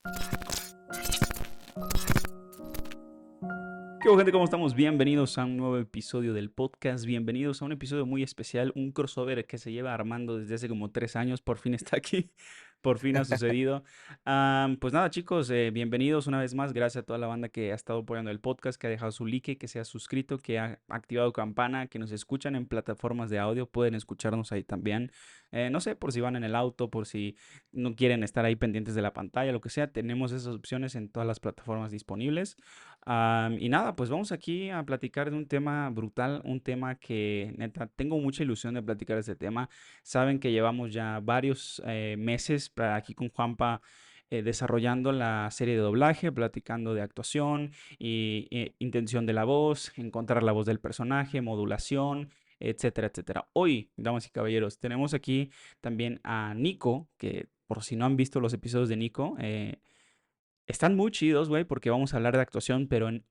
¿Qué hubo, gente? ¿Cómo estamos? Bienvenidos a un nuevo episodio del podcast. Bienvenidos a un episodio muy especial, un crossover que se lleva armando desde hace como 3 años. Por fin está aquí, por fin ha sucedido. Pues nada, chicos, bienvenidos una vez más. Gracias a toda la banda que ha estado apoyando el podcast, que ha dejado su like, que se ha suscrito, que ha activado campana, que nos escuchan en plataformas de audio. Pueden escucharnos ahí también. No sé, por si van en el auto, por si no quieren estar ahí pendientes de la pantalla, lo que sea. Tenemos esas opciones en todas las plataformas disponibles. Y nada, pues vamos aquí a platicar de un tema brutal, un tema que neta, tengo mucha ilusión de platicar de este tema. Saben que llevamos ya varios meses aquí con Juanpa desarrollando la serie de doblaje, platicando de actuación y intención de la voz, encontrar la voz del personaje, modulación, etcétera, etcétera. Hoy, damas y caballeros, tenemos aquí también a Nico, que por si no han visto los episodios de Nico, están muy chidos, güey, porque vamos a hablar de actuación, pero en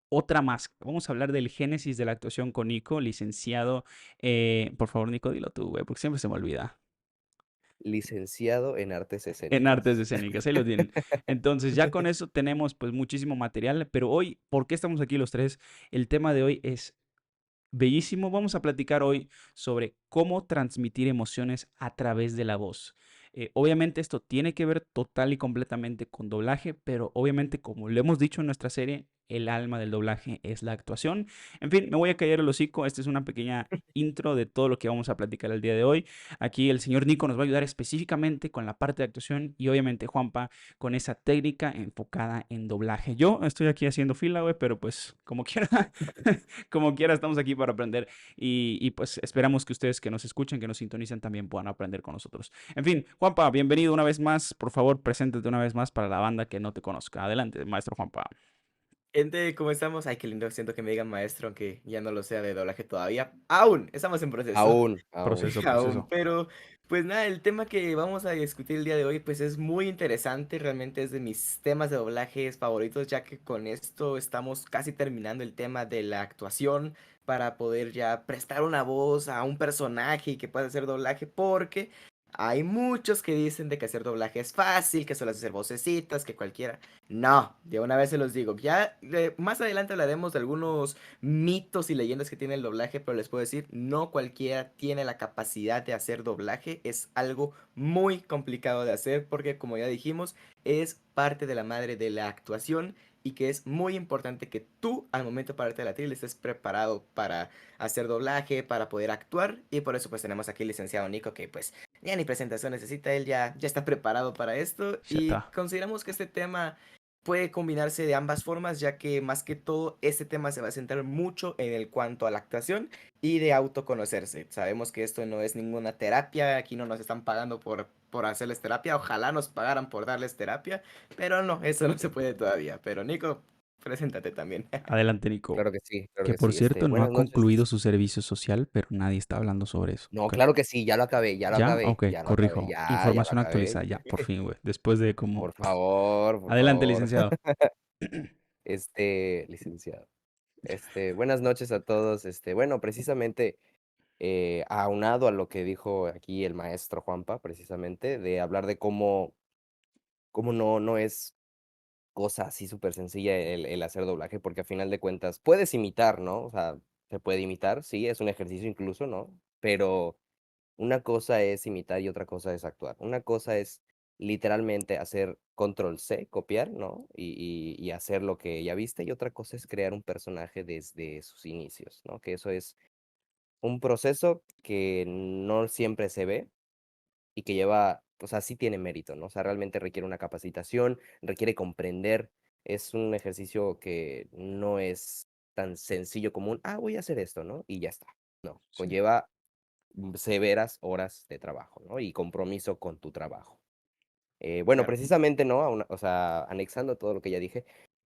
otra más. Vamos a hablar del génesis de la actuación con Nico, licenciado. Por favor, Nico, dilo tú, güey, porque siempre se me olvida. Licenciado en artes En artes escénicas. escénicas, ahí lo tienen. Entonces, ya con eso tenemos pues muchísimo material, pero hoy, ¿por qué estamos aquí los tres? El tema de hoy es bellísimo. Vamos a platicar hoy sobre cómo transmitir emociones a través de la voz. Obviamente esto tiene que ver total y completamente con doblaje, pero obviamente como lo hemos dicho en nuestra serie, el alma del doblaje es la actuación. En fin, me voy a callar el hocico. Esta es una pequeña intro de todo lo que vamos a platicar el día de hoy. Aquí el señor Nico nos va a ayudar específicamente con la parte de actuación y obviamente Juanpa con esa técnica enfocada en doblaje. Yo estoy aquí haciendo fila, güey, pero pues como quiera, como quiera, estamos aquí para aprender y pues esperamos que ustedes que nos escuchen, que nos sintonicen, también puedan aprender con nosotros. En fin, Juanpa, bienvenido una vez más. Por favor, preséntate una vez más para la banda que no te conozca. Adelante, maestro Juanpa. Gente, ¿cómo estamos? Ay, qué lindo, siento que me digan maestro, aunque ya no lo sea de doblaje todavía. Aún, estamos en proceso. Proceso, Aún, proceso. pero pues nada, el tema que vamos a discutir el día de hoy pues es muy interesante, realmente es de mis temas de doblajes favoritos, ya que con esto estamos casi terminando el tema de la actuación para poder ya prestar una voz a un personaje y que pueda hacer doblaje, porque hay muchos que dicen de que hacer doblaje es fácil, que solo es hacer vocecitas, que cualquiera. No, de una vez se los digo. Ya más adelante hablaremos de algunos mitos y leyendas que tiene el doblaje, pero les puedo decir, no cualquiera tiene la capacidad de hacer doblaje. Es algo muy complicado de hacer porque, como ya dijimos, es parte de la madre de la actuación y que es muy importante que tú, al momento de pararte de la tril, estés preparado para hacer doblaje, para poder actuar. Y por eso pues tenemos aquí al licenciado Nico que pues ya ni presentación necesita, él ya está preparado para esto Ya y está. consideramos que este tema puede combinarse de ambas formas, ya que más que todo este tema se va a centrar mucho en el cuanto a la actuación y de autoconocerse. Sabemos que esto no es ninguna terapia, aquí no nos están pagando por hacerles terapia, ojalá nos pagaran por darles terapia, pero no, eso no se puede todavía. Pero Nico, preséntate también. Adelante, Nico. Claro que sí, claro Que que por sí. cierto no ha Buenas concluido noches. su servicio social, pero nadie está hablando sobre eso. No, Ok. claro que sí, ya lo acabé, ya lo ¿Ya? acabé, Ok, ya lo acabé, corrijo. ya lo Información acabé. actualizada, ya, por fin, güey. Después de como... Por favor, por Adelante, favor. licenciado. Licenciado. Buenas noches a todos. Bueno, precisamente aunado a lo que dijo aquí el maestro Juanpa, precisamente, de hablar de cómo no es cosa así súper sencilla el hacer doblaje, porque a final de cuentas puedes imitar, ¿no? O sea, se puede imitar, sí, es un ejercicio incluso, ¿no? Pero una cosa es imitar y otra cosa es actuar. Una cosa es literalmente hacer control C, copiar, ¿no? Y hacer lo que ya viste, y otra cosa es crear un personaje desde sus inicios, ¿no? Que eso es un proceso que no siempre se ve y que lleva, o sea, sí tiene mérito, ¿no? O sea, realmente requiere una capacitación, requiere comprender, es un ejercicio que no es tan sencillo como voy a hacer esto, ¿no? Y ya está. No, Sí, conlleva severas horas de trabajo, ¿no? Y compromiso con tu trabajo. Bueno, claro. precisamente, ¿no? O sea, anexando todo lo que ya dije,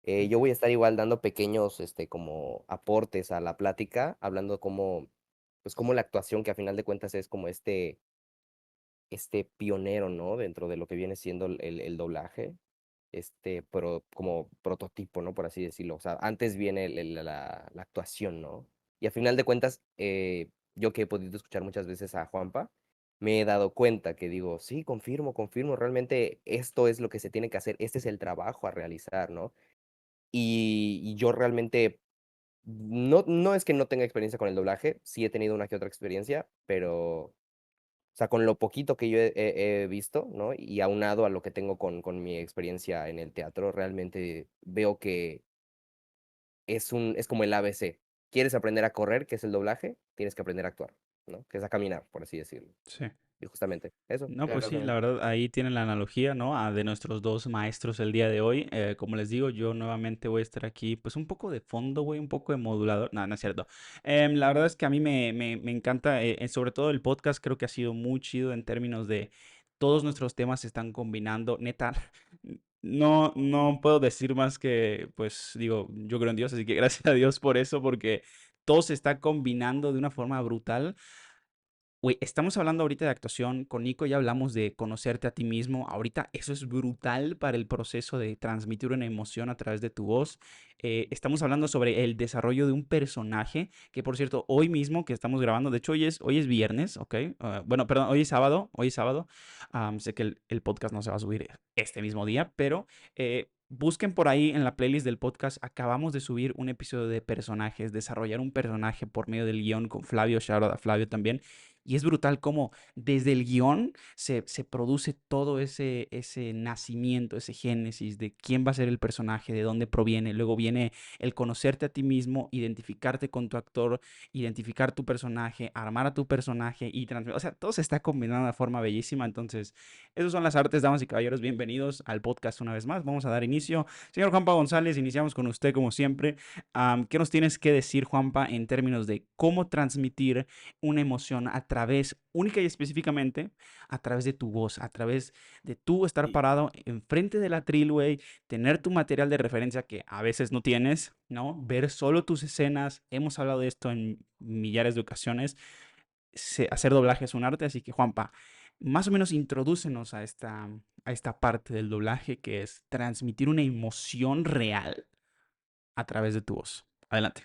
yo voy a estar igual dando pequeños, como aportes a la plática, hablando como, pues, como la actuación, que a final de cuentas es como este pionero, ¿no? Dentro de lo que viene siendo el doblaje, como prototipo, ¿no? Por así decirlo. O sea, antes viene la actuación, ¿no? Y a final de cuentas, yo que he podido escuchar muchas veces a Juanpa, me he dado cuenta que digo, sí, confirmo, realmente esto es lo que se tiene que hacer, este es el trabajo a realizar, ¿no? Y yo realmente no es que no tenga experiencia con el doblaje, sí he tenido una que otra experiencia, pero, o sea, con lo poquito que yo he visto, ¿no? Y aunado a lo que tengo con mi experiencia en el teatro, realmente veo que es como el ABC. ¿Quieres aprender a correr, que es el doblaje? Tienes que aprender a actuar, ¿no? Que es a caminar, por así decirlo. Sí. Y justamente eso. No, pues Claro, sí, la claro. verdad, ahí tienen la analogía, ¿no? De nuestros dos maestros el día de hoy. Como les digo, yo nuevamente voy a estar aquí, pues un poco de fondo, güey, un poco de modulador. No, no es cierto. La verdad es que a mí me encanta, sobre todo el podcast, creo que ha sido muy chido en términos de todos nuestros temas se están combinando. Neta, no puedo decir más que, pues digo, yo creo en Dios, así que gracias a Dios por eso, porque todo se está combinando de una forma brutal. Güey, estamos hablando ahorita de actuación. Con Nico ya hablamos de conocerte a ti mismo. Ahorita eso es brutal para el proceso de transmitir una emoción a través de tu voz. Estamos hablando sobre el desarrollo de un personaje, que por cierto, hoy mismo que estamos grabando, de hecho hoy es viernes, ¿ok? Bueno, perdón, hoy es sábado. Sé que el podcast no se va a subir este mismo día, pero busquen por ahí en la playlist del podcast. Acabamos de subir un episodio de personajes, desarrollar un personaje por medio del guión con Flavio, shout out a Flavio también. Y es brutal cómo desde el guión se produce todo ese nacimiento, ese génesis de quién va a ser el personaje, de dónde proviene. Luego viene el conocerte a ti mismo, identificarte con tu actor, identificar tu personaje, armar a tu personaje y transmitir. O sea, todo se está combinando de forma bellísima. Entonces, esas son las artes, damas y caballeros. Bienvenidos al podcast una vez más. Vamos a dar inicio. Señor Juanpa González, iniciamos con usted como siempre. ¿Qué nos tienes que decir, Juanpa, en términos de cómo transmitir una emoción a través, única y específicamente, a través de tu voz, a través de tú estar Y parado enfrente de la Trilway, tener tu material de referencia que a veces no tienes, ¿no? Ver solo tus escenas. Hemos hablado de esto en millares de ocasiones. Hacer doblaje es un arte, así que Juanpa, más o menos introdúcenos a esta parte del doblaje que es transmitir una emoción real a través de tu voz. Adelante.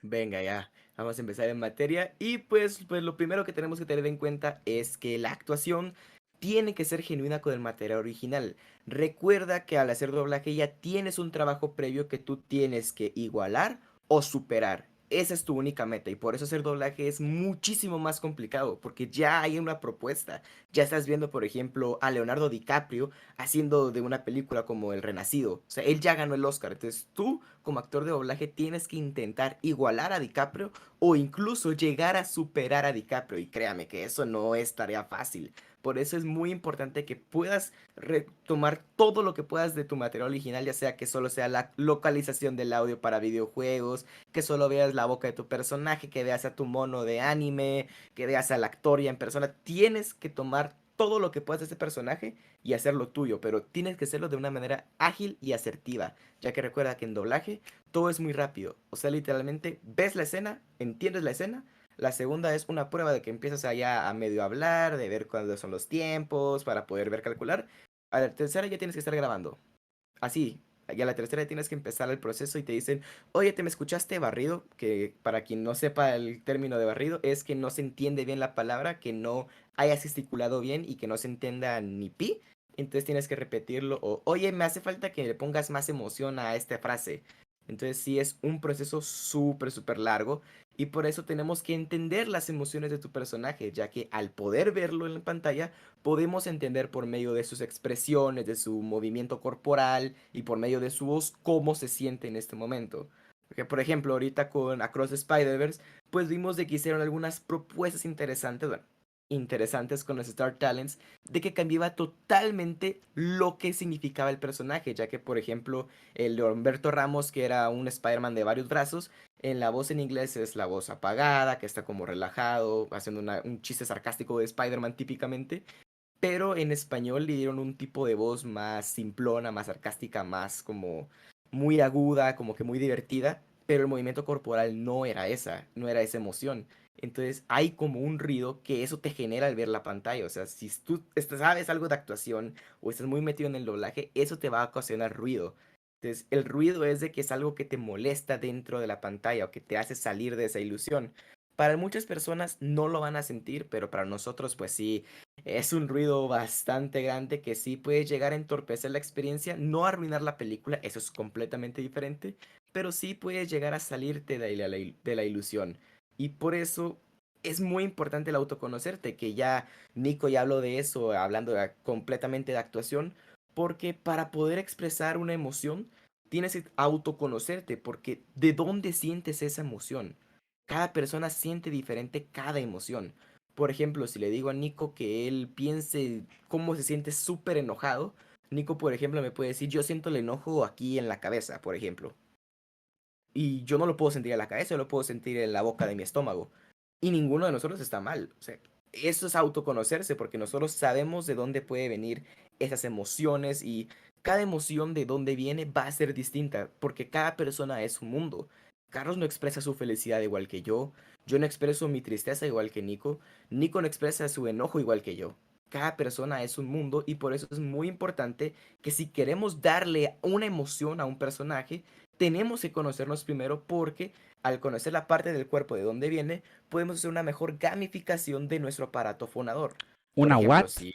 Venga, ya, vamos a empezar en materia. Y pues lo primero que tenemos que tener en cuenta es que la actuación tiene que ser genuina con el material original. Recuerda que al hacer doblaje ya tienes un trabajo previo que tú tienes que igualar o superar. Esa es tu única meta y por eso hacer doblaje es muchísimo más complicado, porque ya hay una propuesta. Ya estás viendo, por ejemplo, a Leonardo DiCaprio haciendo de una película como El Renacido. O sea, él ya ganó el Oscar. Entonces tú, como actor de doblaje, tienes que intentar igualar a DiCaprio o incluso llegar a superar a DiCaprio. Y créame que eso no es tarea fácil. Por eso es muy importante que puedas retomar todo lo que puedas de tu material original, ya sea que solo sea la localización del audio para videojuegos, que solo veas la boca de tu personaje, que veas a tu mono de anime, que veas al actor ya en persona. Tienes que tomar todo lo que puedas de ese personaje y hacerlo tuyo, pero tienes que hacerlo de una manera ágil y asertiva, ya que recuerda que en doblaje todo es muy rápido, o sea, literalmente ves la escena, entiendes la escena, la segunda es una prueba de que empiezas allá a medio hablar, de ver cuáles son los tiempos, para poder ver calcular, a la tercera ya tienes que estar grabando, así. Y a la tercera tienes que empezar el proceso y te dicen, oye, ¿te me escuchaste barrido? Que para quien no sepa el término de barrido es que no se entiende bien la palabra, que no hayas gesticulado bien y que no se entienda ni pi. Entonces tienes que repetirlo o, oye, me hace falta que le pongas más emoción a esta frase. Entonces sí es un proceso súper largo y por eso tenemos que entender las emociones de tu personaje, ya que al poder verlo en la pantalla podemos entender por medio de sus expresiones, de su movimiento corporal y por medio de su voz cómo se siente en este momento. Porque, por ejemplo, ahorita con Across the Spider-Verse, pues vimos de que hicieron algunas propuestas interesantes, bueno, interesantes con los Star Talents, de que cambiaba totalmente lo que significaba el personaje, ya que, por ejemplo, el de Humberto Ramos, que era un Spider-Man de varios brazos, en la voz en inglés es la voz apagada, que está como relajado, haciendo un chiste sarcástico de Spider-Man típicamente, pero en español le dieron un tipo de voz más simplona, más sarcástica, más como muy aguda, como que muy divertida, pero el movimiento corporal no era esa, no era esa emoción. Entonces hay como un ruido que eso te genera al ver la pantalla. O sea, si tú sabes algo de actuación o estás muy metido en el doblaje, eso te va a ocasionar ruido. Entonces el ruido es de que es algo que te molesta dentro de la pantalla o que te hace salir de esa ilusión. Para muchas personas no lo van a sentir, pero para nosotros pues sí, es un ruido bastante grande que sí puede llegar a entorpecer la experiencia, no arruinar la película, eso es completamente diferente, pero sí puede llegar a salirte de la ilusión. Y por eso es muy importante el autoconocerte, que ya Nico ya habló de eso, hablando completamente de actuación, porque para poder expresar una emoción, tienes que autoconocerte, porque ¿de dónde sientes esa emoción? Cada persona siente diferente cada emoción. Por ejemplo, si le digo a Nico que él piense cómo se siente súper enojado, Nico, por ejemplo, me puede decir, yo siento el enojo aquí en la cabeza, por ejemplo. Y yo no lo puedo sentir en la cabeza, yo lo puedo sentir en la boca de mi estómago. Y ninguno de nosotros está mal. O sea, eso es autoconocerse porque nosotros sabemos de dónde puede venir esas emociones y cada emoción de dónde viene va a ser distinta porque cada persona es un mundo. Carlos no expresa su felicidad igual que yo no expreso mi tristeza igual que Nico no expresa su enojo igual que yo. Cada persona es un mundo y por eso es muy importante que si queremos darle una emoción a un personaje, tenemos que conocernos primero porque al conocer la parte del cuerpo de dónde viene, podemos hacer una mejor gamificación de nuestro aparato fonador. Por ¿Una ejemplo, what? si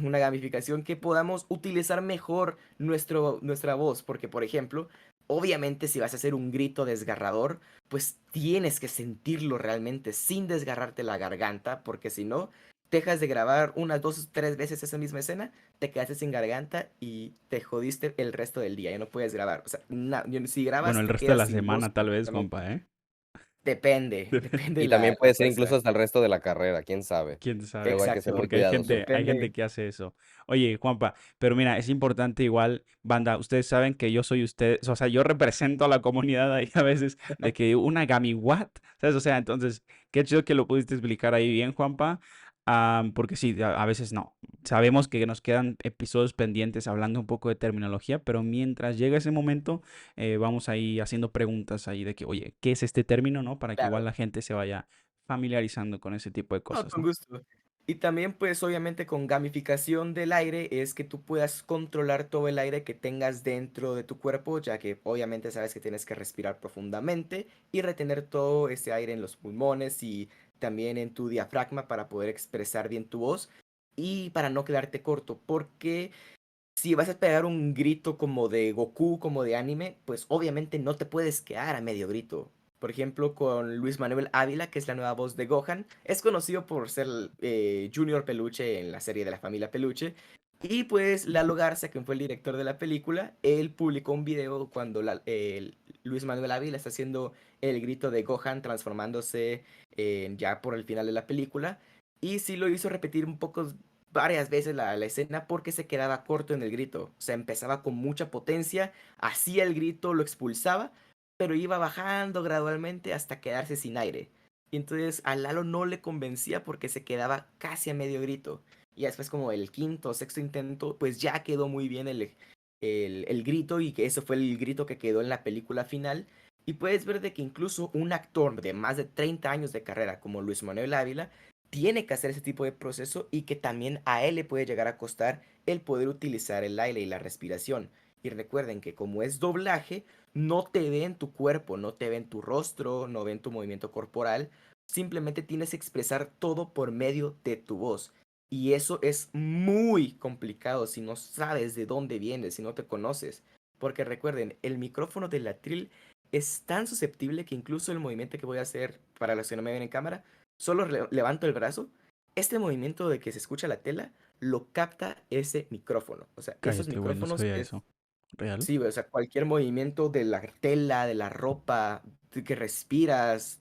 una gamificación que podamos utilizar mejor nuestra voz, porque por ejemplo, obviamente si vas a hacer un grito desgarrador, pues tienes que sentirlo realmente sin desgarrarte la garganta, porque si no, dejas de grabar unas 2 o 3 veces esa misma escena, te quedaste sin garganta y te jodiste el resto del día, ya no puedes grabar. O sea, si Bueno, grabas el te resto de quedas la sin voz semana tal vez, completamente. compa, ¿eh? Depende, depende Y también la puede ser incluso fuerza. hasta el resto de la carrera, quién sabe. Quién sabe, Luego hay que exacto, ser Exacto, muy porque hay cuidadoso. gente, hay gente depende. que hace eso. Oye, Juanpa, pero mira, es importante igual, banda, ustedes saben que yo soy ustedes, o sea, yo represento a la comunidad ahí a veces de que una Gami what, ¿sabes? O sea, entonces, qué chido que lo pudiste explicar ahí bien, Juanpa, porque sí, a veces no. Sabemos que nos quedan episodios pendientes hablando un poco de terminología, pero mientras llega ese momento, vamos ahí haciendo preguntas ahí de que, oye, ¿qué es este término, no? Para que igual Claro. la gente se vaya familiarizando con ese tipo de No, cosas, con ¿no? gusto. Y también, pues, obviamente con gamificación del aire es que tú puedas controlar todo el aire que tengas dentro de tu cuerpo, ya que obviamente sabes que tienes que respirar profundamente y retener todo ese aire en los pulmones y también en tu diafragma para poder expresar bien tu voz y para no quedarte corto, porque si vas a pegar un grito como de Goku, como de anime, pues obviamente no te puedes quedar a medio grito. Por ejemplo, con Luis Manuel Ávila, que es la nueva voz de Gohan, es conocido por ser Junior Peluche en la serie de la familia Peluche. Y pues Lalo Garza, que fue el director de la película, él publicó un video cuando Luis Manuel Ávila está haciendo el grito de Gohan transformándose ya por el final de la película. Y sí lo hizo repetir un poco varias veces la escena porque se quedaba corto en el grito. O sea, empezaba con mucha potencia, hacía el grito, lo expulsaba, pero iba bajando gradualmente hasta quedarse sin aire. Y entonces a Lalo no le convencía porque se quedaba casi a medio grito. Y después como el quinto o sexto intento, pues ya quedó muy bien el grito y que eso fue el grito que quedó en la película final. Y puedes ver de que incluso un actor de más de 30 años de carrera como Luis Manuel Ávila tiene que hacer ese tipo de proceso y que también a él le puede llegar a costar el poder utilizar el aire y la respiración. Y recuerden que como es doblaje, no te ven tu cuerpo, no te ven tu rostro, no ven tu movimiento corporal, simplemente tienes que expresar todo por medio de tu voz. Y eso es muy complicado si no sabes de dónde vienes, si no te conoces. Porque recuerden, el micrófono del atril es tan susceptible que incluso el movimiento que voy a hacer para los que no me ven en cámara, solo levanto el brazo, este movimiento de que se escucha la tela lo capta ese micrófono. O sea, esos Cállate, güey, no micrófonos sabía es, eso. ¿Real? sí, güey, o sea, cualquier movimiento de la tela, de la ropa, de que respiras,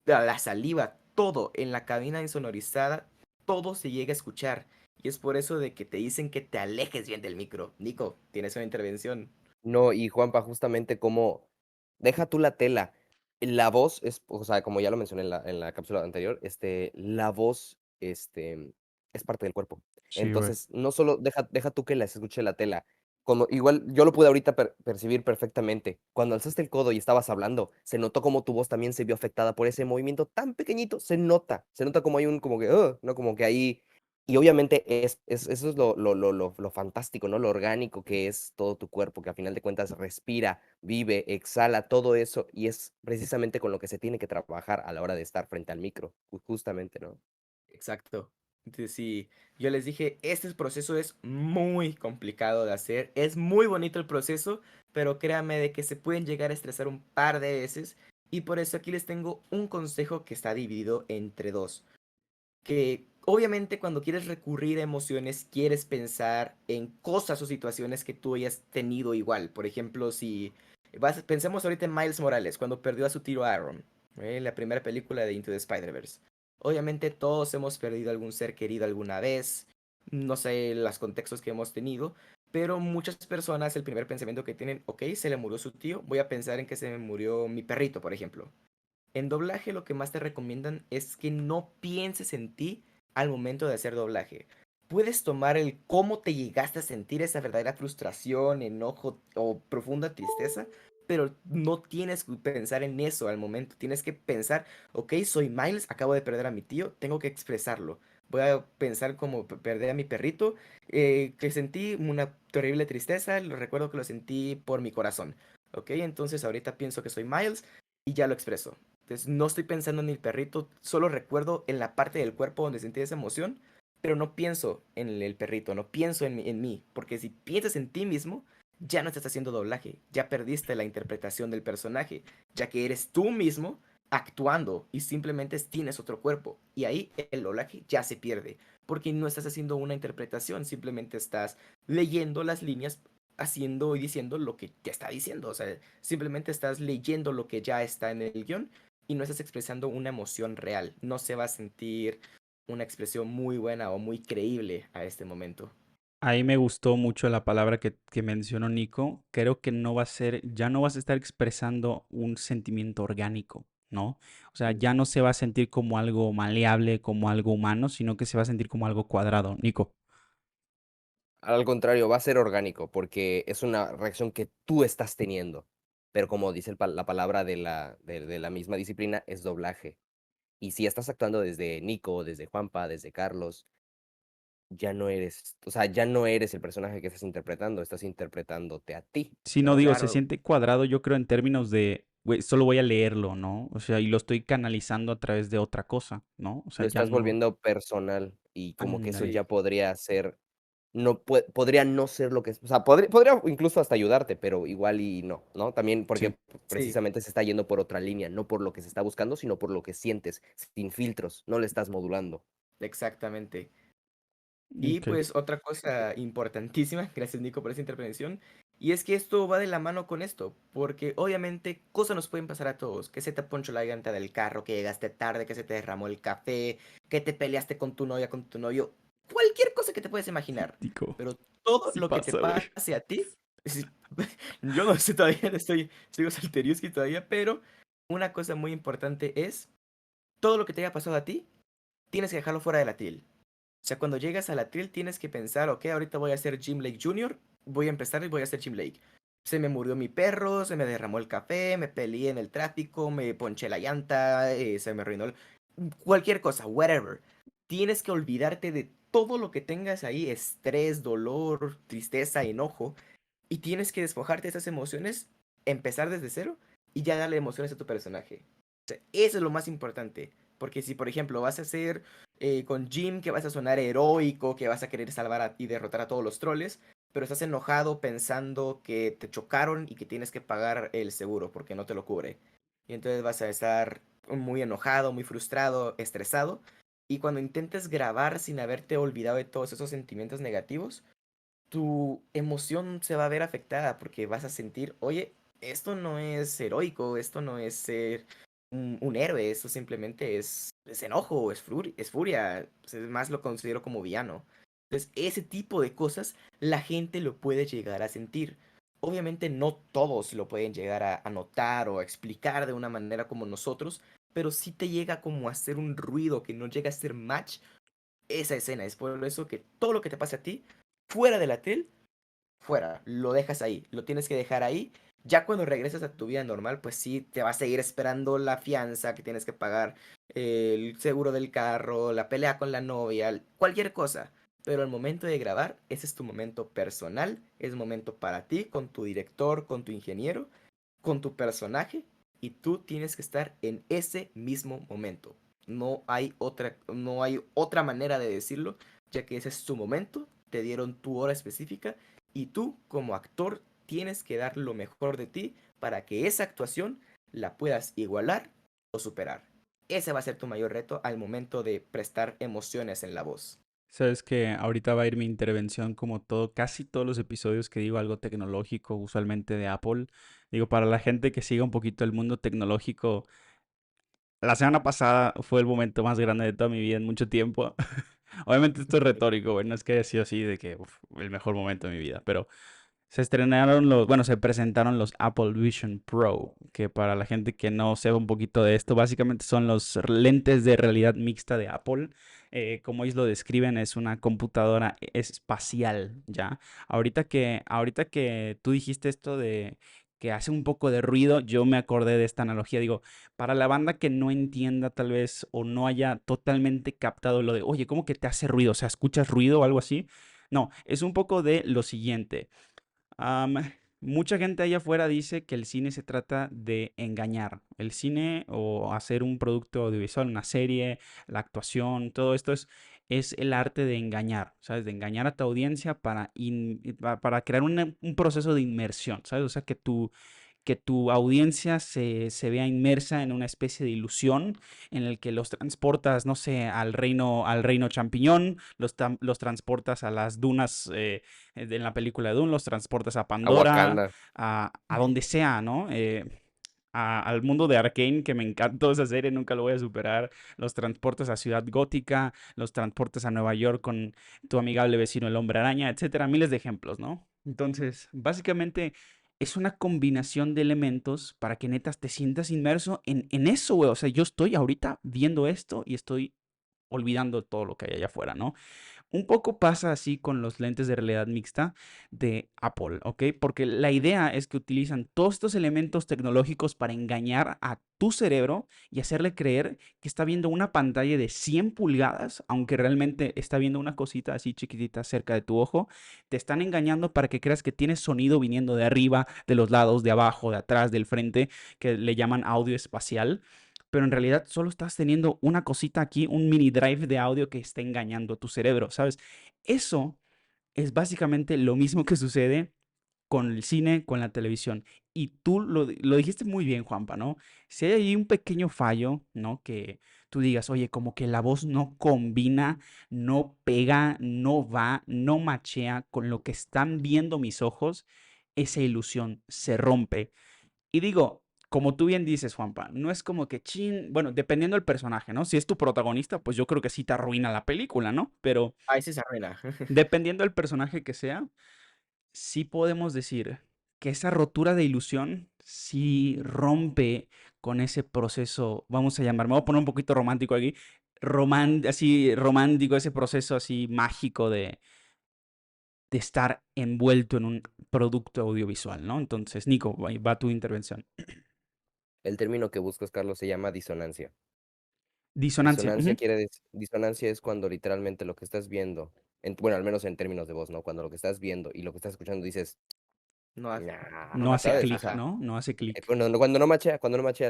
de la saliva, todo en la cabina insonorizada, todo se llega a escuchar. Y es por eso de que te dicen que te alejes bien del micro. Nico, tienes una intervención. No, y Juanpa, justamente como, deja tú la tela, la voz es, o sea, como ya lo mencioné en la cápsula anterior, la voz, es parte del cuerpo. Sí, güey. Entonces, no solo deja tú que la escuche la tela, como, igual, yo lo pude ahorita percibir perfectamente. Cuando alzaste el codo y estabas hablando, se notó como tu voz también se vio afectada por ese movimiento tan pequeñito, se nota como hay un, como que, no, como que ahí Y obviamente eso es lo fantástico, ¿no? Lo orgánico que es todo tu cuerpo, que a final de cuentas respira, vive, exhala, todo eso, y es precisamente con lo que se tiene que trabajar a la hora de estar frente al micro, justamente, ¿no? Exacto. Entonces, sí, yo les dije, este proceso es muy complicado de hacer, es muy bonito el proceso, pero créanme de que se pueden llegar a estresar un par de veces, y por eso aquí les tengo un consejo que está dividido entre dos. Que obviamente cuando quieres recurrir a emociones, quieres pensar en cosas o situaciones que tú hayas tenido igual. Por ejemplo, si pensemos ahorita en Miles Morales, cuando perdió a su tío Aaron, en la primera película de Into the Spider-Verse. Obviamente todos hemos perdido algún ser querido alguna vez, no sé los contextos que hemos tenido, pero muchas personas el primer pensamiento que tienen, ok, se le murió su tío, voy a pensar en que se me murió mi perrito, por ejemplo. En doblaje lo que más te recomiendan es que no pienses en ti al momento de hacer doblaje. Puedes tomar el cómo te llegaste a sentir esa verdadera frustración, enojo o profunda tristeza, pero no tienes que pensar en eso al momento. Tienes que pensar, ok, soy Miles, acabo de perder a mi tío, tengo que expresarlo. Voy a pensar como perder a mi perrito, que sentí una terrible tristeza, lo recuerdo que lo sentí por mi corazón. Ok, entonces ahorita pienso que soy Miles y ya lo expreso. Entonces no estoy pensando en el perrito, solo recuerdo en la parte del cuerpo donde sentí esa emoción, pero no pienso en el perrito, no pienso en mí, porque si piensas en ti mismo, ya no estás haciendo doblaje, ya perdiste la interpretación del personaje, ya que eres tú mismo actuando y simplemente tienes otro cuerpo. Y ahí el doblaje ya se pierde, porque no estás haciendo una interpretación, simplemente estás leyendo las líneas, haciendo y diciendo lo que te está diciendo. O sea, simplemente estás leyendo lo que ya está en el guión y no estás expresando una emoción real. No se va a sentir una expresión muy buena o muy creíble a este momento. Ahí me gustó mucho la palabra que mencionó Nico. Creo que no va a ser, ya no vas a estar expresando un sentimiento orgánico, ¿no? O sea, Mm. ya no se va a sentir como algo maleable, como algo humano, sino que se va a sentir como algo cuadrado. Nico. Al contrario, va a ser orgánico, porque es una reacción que tú estás teniendo. Pero como dice la palabra de la misma disciplina, es doblaje. Y si estás actuando desde Nico, desde Juanpa, desde Carlos, ya no eres, o sea, ya no eres el personaje que estás interpretándote a ti, Si no ¿no? digo, se Claro, siente cuadrado, yo creo en términos de, güey, solo voy a leerlo, ¿no? O sea, y lo estoy canalizando a través de otra cosa, ¿no? O sea, Lo ya estás no. volviendo personal y como que eso Ándale. ya podría ser, no podría no ser lo que es, o sea, podría incluso hasta ayudarte, pero igual y no, ¿no? También Sí. porque sí, precisamente se está yendo por otra línea, no por lo que se está buscando, sino por lo que sientes, sin filtros, no le estás modulando. exactamente. Y Ok. pues otra cosa importantísima, gracias Nico por esa intervención, y es que esto va de la mano con esto, porque obviamente cosas nos pueden pasar a todos, que se te ponchó la llanta del carro, que llegaste tarde, que se te derramó el café, que te peleaste con tu novia, con tu novio, cualquier cosa que te puedes imaginar, Nico. pero todo Sí lo que te pasa, güey. pase a ti, sí, yo no sé todavía, no sigo solteriuski todavía, pero una cosa muy importante es, todo lo que te haya pasado a ti, tienes que dejarlo fuera de la til. O sea, cuando llegas a la tril tienes que pensar, ok, ahorita voy a ser Jim Lake Jr., voy a empezar y voy a ser Jim Lake. Se me murió mi perro, se me derramó el café, me peleé en el tráfico, me ponché la llanta, se me arruinó cualquier cosa, whatever. Tienes que olvidarte de todo lo que tengas ahí, estrés, dolor, tristeza, enojo, y tienes que despojarte de esas emociones, empezar desde cero y ya darle emociones a tu personaje. O sea, eso es lo más importante. Porque si, por ejemplo, vas a hacer con Jim que vas a sonar heroico, que vas a querer salvar y derrotar a todos los troles, pero estás enojado pensando que te chocaron y que tienes que pagar el seguro porque no te lo cubre. Y entonces vas a estar muy enojado, muy frustrado, estresado. Y cuando intentes grabar sin haberte olvidado de todos esos sentimientos negativos, tu emoción se va a ver afectada porque vas a sentir, oye, esto no es heroico, esto no es ser un héroe, esto simplemente es enojo, es furia, es más lo considero como villano. Entonces, ese tipo de cosas la gente lo puede llegar a sentir. Obviamente no todos lo pueden llegar a notar o a explicar de una manera como nosotros, pero sí te llega como a hacer un ruido que no llega a ser match esa escena. Es por eso que todo lo que te pase a ti, fuera de la tele, fuera, lo dejas ahí, lo tienes que dejar ahí, Ya cuando regresas a tu vida normal, pues sí, te va a seguir esperando la fianza que tienes que pagar, el seguro del carro, la pelea con la novia, cualquier cosa. Pero al momento de grabar, ese es tu momento personal, es momento para ti, con tu director, con tu ingeniero, con tu personaje, y tú tienes que estar en ese mismo momento. No hay otra manera de decirlo, ya que ese es tu momento, te dieron tu hora específica y tú como actor tienes que dar lo mejor de ti para que esa actuación la puedas igualar o superar. Ese va a ser tu mayor reto al momento de prestar emociones en la voz. Sabes que ahorita va a ir mi intervención como todo, casi todos los episodios que digo algo tecnológico, usualmente de Apple. Digo, para la gente que siga un poquito el mundo tecnológico, la semana pasada fue el momento más grande de toda mi vida en mucho tiempo. Obviamente esto es retórico, güey, no es que haya sido así de que el mejor momento de mi vida, pero se presentaron los Apple Vision Pro, que para la gente que no sepa un poquito de esto, básicamente son los lentes de realidad mixta de Apple. Como ellos lo describen, es una computadora espacial, ¿ya? Ahorita que tú dijiste esto de que hace un poco de ruido, yo me acordé de esta analogía. Digo, para la banda que no entienda tal vez o no haya totalmente captado lo de, oye, ¿cómo que te hace ruido? O sea, ¿escuchas ruido o algo así? No, es un poco de lo siguiente. Am, Mucha gente allá afuera dice que el cine se trata de engañar. El cine o hacer un producto audiovisual, una serie, la actuación, todo esto es el arte de engañar, ¿sabes? De engañar a tu audiencia para crear un proceso de inmersión, ¿sabes? O sea, que tu audiencia se vea inmersa en una especie de ilusión en el que los transportas, no sé, al reino champiñón, los transportas a las dunas en la película de Dune, los transportas a A Pandora, Wakanda. a donde sea, ¿no? Al mundo de Arcane, que me encantó esa serie, nunca lo voy a superar. Los transportes a Ciudad Gótica, los transportes a Nueva York con tu amigable vecino el Hombre Araña, etcétera. Miles de ejemplos, ¿no? Entonces, básicamente es una combinación de elementos para que netas te sientas inmerso en eso, güey. O sea, yo estoy ahorita viendo esto y estoy olvidando todo lo que hay allá afuera, ¿no? Un poco pasa así con los lentes de realidad mixta de Apple, ¿ok? Porque la idea es que utilizan todos estos elementos tecnológicos para engañar a tu cerebro y hacerle creer que está viendo una pantalla de 100 pulgadas, aunque realmente está viendo una cosita así chiquitita cerca de tu ojo. Te están engañando para que creas que tienes sonido viniendo de arriba, de los lados, de abajo, de atrás, del frente, que le llaman audio espacial, pero en realidad solo estás teniendo una cosita aquí, un mini drive de audio que está engañando a tu cerebro, ¿sabes? Eso es básicamente lo mismo que sucede con el cine, con la televisión. Y tú lo dijiste muy bien, Juanpa, ¿no? Si hay ahí un pequeño fallo, ¿no? Que tú digas, oye, como que la voz no combina, no pega, no va, no machea con lo que están viendo mis ojos, esa ilusión se rompe. Y digo, como tú bien dices, Juanpa, no es como que chin, bueno, dependiendo del personaje, ¿no? Si es tu protagonista, pues yo creo que sí te arruina la película, ¿no? Pero Ahí sí se arruina. dependiendo del personaje que sea, sí podemos decir que esa rotura de ilusión sí rompe con ese proceso, vamos a llamar, me voy a poner un poquito romántico aquí, así romántico, ese proceso así mágico de estar envuelto en un producto audiovisual, ¿no? Entonces, Nico, va tu intervención. El término que buscas, Carlos, se llama disonancia. Disonancia. Ujú. Disonancia es cuando literalmente lo que estás viendo, bueno, al menos en términos de voz, ¿no? Cuando lo que estás viendo y lo que estás escuchando dices, No, No nah, no hace pega. ¿sabes? O clic, sea, Ajá. ¿no? No hace clic. cuando no machea,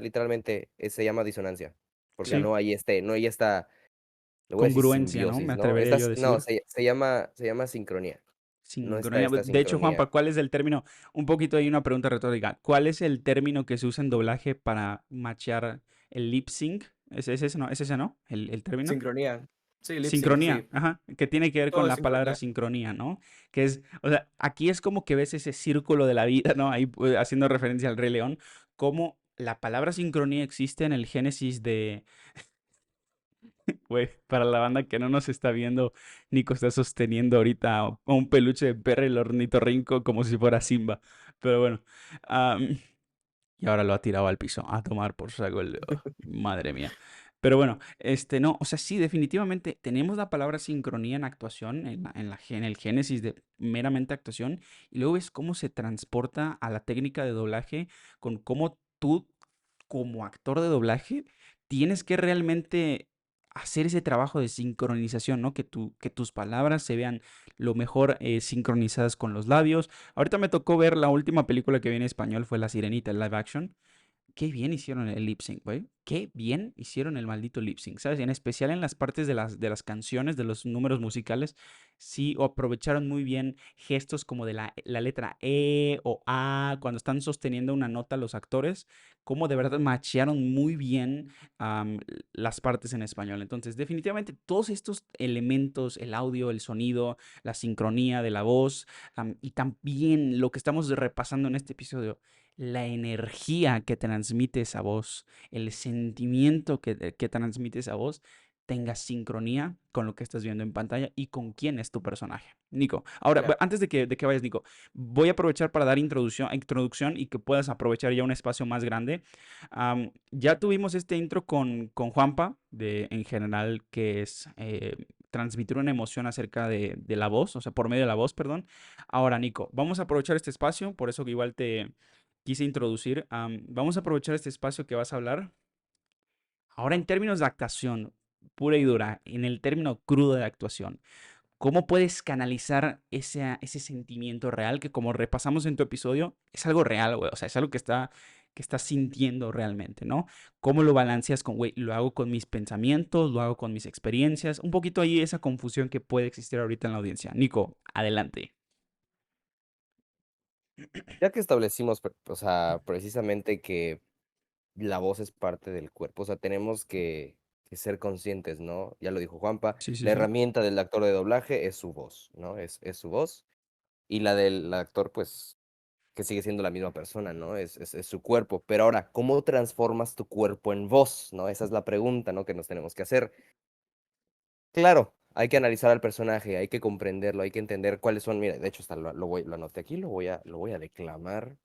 literalmente se llama disonancia, porque Ya. Sí, no hay esta, le voy a decir congruencia, ¿no? Me simbiosis, ¿no? atrevería yo a No, decir. se llama sincronía, no está Sincronía. esta De hecho, Juanpa, sincronía. ¿cuál es el término? Un poquito hay una pregunta retórica. ¿Cuál es el término que se usa en doblaje para machear el lip sync? ¿Es ese, no? ¿Es ese, no? ¿El término? Sincronía. Sí, lip sync, Sincronía, sí. ajá, que tiene que ver con Todo es la palabra sincronía. sincronía, ¿no? Que es, o sea, aquí es como que ves ese círculo de la vida, ¿no? Ahí haciendo referencia al Rey León, como la palabra sincronía existe en el génesis de, güey, para la banda que no nos está viendo, Nico está sosteniendo ahorita a un peluche de perro y el ornitorrinco como si fuera Simba. Pero bueno, y ahora lo ha tirado al piso a tomar por saco el dedo. Madre mía. Pero bueno, no, o sea, sí, definitivamente tenemos la palabra sincronía en actuación, en el génesis de meramente actuación, y luego ves cómo se transporta a la técnica de doblaje con cómo tú, como actor de doblaje, tienes que realmente hacer ese trabajo de sincronización, ¿no? Que tus palabras se vean lo mejor sincronizadas con los labios. Ahorita me tocó ver la última película que vi en español, fue La Sirenita, el live action. Qué bien hicieron el lip sync, güey. Qué bien hicieron el maldito lip sync, ¿sabes? En especial en las partes de las canciones, de los números musicales, sí aprovecharon muy bien gestos como de la letra E o A, cuando están sosteniendo una nota los actores, como de verdad machearon muy bien am, las partes en español. Entonces, definitivamente todos estos elementos, el audio, el sonido, la sincronía de la voz, y también lo que estamos repasando en este episodio, la energía que transmite esa voz, el sentimiento que transmite esa voz, tenga sincronía con lo que estás viendo en pantalla y con quién es tu personaje. Nico, ahora, Claro. antes de que vayas, Nico, voy a aprovechar para dar introducción y que puedas aprovechar ya un espacio más grande. Ya tuvimos este intro con Juanpa, en general, que es transmitir una emoción acerca de la voz, o sea, por medio de la voz, perdón. Ahora, Nico, vamos a aprovechar este espacio, por eso que igual te quise introducir. Vamos a aprovechar este espacio que vas a hablar. Ahora, en términos de actuación pura y dura, en el término crudo de actuación, ¿cómo puedes canalizar ese sentimiento real que, como repasamos en tu episodio, es algo real, güey? O sea, es algo que estás sintiendo realmente, ¿no? ¿Cómo lo balanceas con, güey, lo hago con mis pensamientos, lo hago con mis experiencias? Un poquito ahí esa confusión que puede existir ahorita en la audiencia. Nico, adelante. Ya que establecimos, o sea, precisamente que la voz es parte del cuerpo, o sea, tenemos que ser conscientes, ¿no? Ya lo dijo Juanpa, Sí, sí, la sí. herramienta del actor de doblaje es su voz, ¿no? Es su voz. Y la del actor, pues, que sigue siendo la misma persona, ¿no? Es su cuerpo. Pero ahora, ¿cómo transformas tu cuerpo en voz, ¿no? Esa es la pregunta, ¿no? Que nos tenemos que hacer. Claro, hay que analizar al personaje, hay que comprenderlo, hay que entender cuáles son. Mira, de hecho, hasta lo anoté aquí, lo voy a declamar.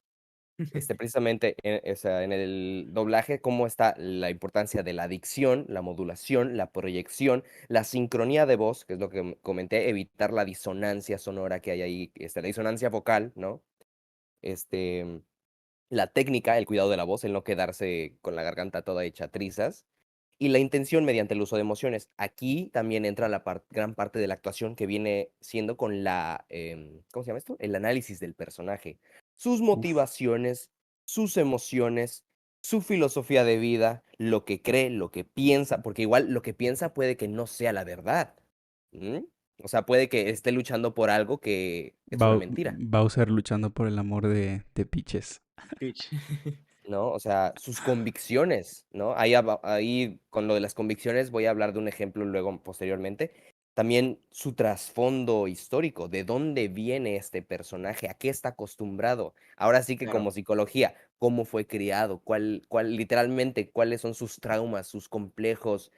Precisamente, o sea, en el doblaje, cómo está la importancia de la dicción, la modulación, la proyección, la sincronía de voz, que es lo que comenté, evitar la disonancia sonora que hay ahí, la disonancia vocal, ¿no? Este, la técnica, el cuidado de la voz, el no quedarse con la garganta toda hecha trizas, y la intención mediante el uso de emociones. Aquí también entra gran parte de la actuación que viene siendo con ¿cómo se llama esto? El análisis del personaje. Sus Uf. motivaciones, sus emociones, su filosofía de vida, lo que cree, lo que piensa, porque igual lo que piensa puede que no sea la verdad. ¿Mm? O sea, puede que esté luchando por algo que es una mentira. Bowser luchando por el amor de Peaches. Twitch. ¿No? O sea, sus convicciones, ¿no? Ahí con lo de las convicciones voy a hablar de un ejemplo luego posteriormente. También su trasfondo histórico, de dónde viene este personaje, a qué está acostumbrado. Ahora sí que Claro, como psicología, cómo fue criado, literalmente, cuáles son sus traumas, sus complejos.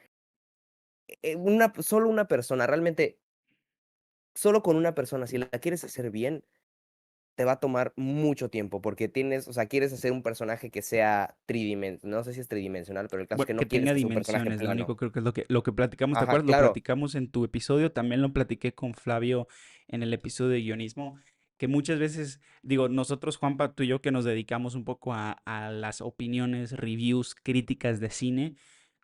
Solo una persona, realmente, solo con una persona, si la quieres hacer bien, te va a tomar mucho tiempo, porque o sea, quieres hacer un personaje que sea no sé si es tridimensional, pero el caso es Bueno, que que no quieres tenga que sea un personaje dimensiones, ¿no, plano. Nico? Creo que es lo que platicamos, ¿te Ajá, acuerdas? Lo claro. platicamos en tu episodio, también lo platiqué con Flavio en el episodio de guionismo, que muchas veces, digo, nosotros, Juanpa, tú y yo, que nos dedicamos un poco a las opiniones, reviews, críticas de cine,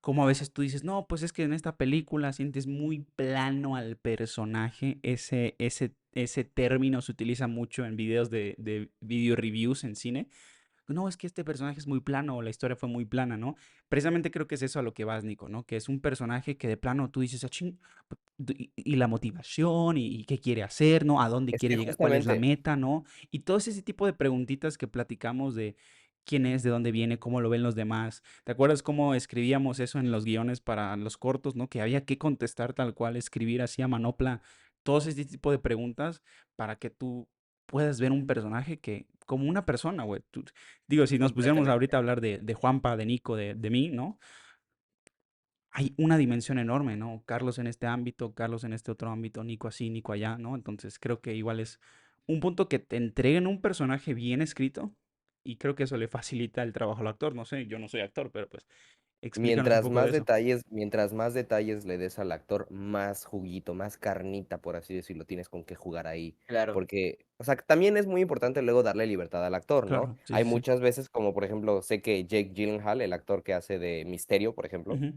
como a veces tú dices, no, pues es que en esta película sientes muy plano al personaje, ese término se utiliza mucho en videos de video reviews en cine. No, es que este personaje es muy plano o la historia fue muy plana, ¿no? Precisamente creo que es eso a lo que vas, Nico, ¿no? Que es un personaje que de plano tú dices, "Ah, ching, y la motivación, y qué quiere hacer, ¿no? ¿A dónde Es quiere que llegar? ¿Cuál es la justamente, meta, ¿no? Y todo ese tipo de preguntitas que platicamos de quién es, de dónde viene, cómo lo ven los demás. ¿Te acuerdas cómo escribíamos eso en los guiones para los cortos, ¿no? Que había que contestar tal cual, escribir así a manopla, todos ese tipo de preguntas para que tú puedas ver un personaje que, como una persona, güey. Digo, si nos pusiéramos completamente. ahorita a hablar de Juanpa, de Nico, de mí, ¿no? Hay una dimensión enorme, ¿no? Carlos en este ámbito, Carlos en este otro ámbito, Nico así, Nico allá, ¿no? Entonces creo que igual es un punto que te entreguen un personaje bien escrito y creo que eso le facilita el trabajo al actor. No sé, yo no soy actor, pero pues Explícanos un poco de eso. Mientras más detalles le des al actor, más juguito, más carnita, por así decirlo, tienes con qué jugar ahí. Claro, Porque, o sea, también es muy importante luego darle libertad al actor, ¿no? Claro, sí, Hay sí, sí. muchas veces, como por ejemplo, sé que Jake Gyllenhaal, el actor que hace de Misterio, por ejemplo, Ujú.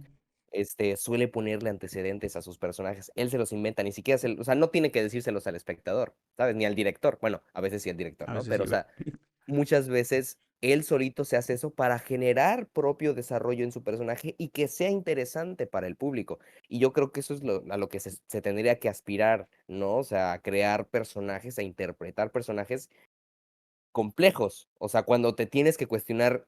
suele ponerle antecedentes a sus personajes. Él se los inventa, ni siquiera o sea, no tiene que decírselos al espectador, ¿sabes? Ni al director. Bueno, a veces sí al director, A ¿no? veces Pero, sí, o güey. sea, muchas veces él solito se hace eso para generar propio desarrollo en su personaje y que sea interesante para el público. Y yo creo que eso es a lo que se tendría que aspirar, ¿no? O sea, a crear personajes, a interpretar personajes complejos. O sea, cuando te tienes que cuestionar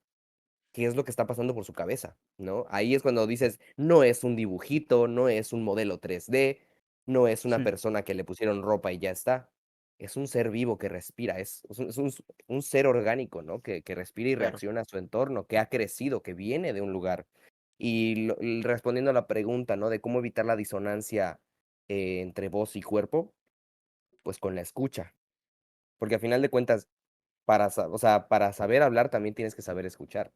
qué es lo que está pasando por su cabeza, ¿no? Ahí es cuando dices, no es un dibujito, no es un modelo 3D, no es una Sí, persona que le pusieron ropa y ya está. Es un ser vivo que respira, un ser orgánico, ¿no? Que respira y claro. reacciona a su entorno, que ha crecido, que viene de un lugar. Y respondiendo a la pregunta, ¿no? De cómo evitar la disonancia entre voz y cuerpo, pues con la escucha. Porque a final de cuentas, o sea, para saber hablar también tienes que saber escuchar.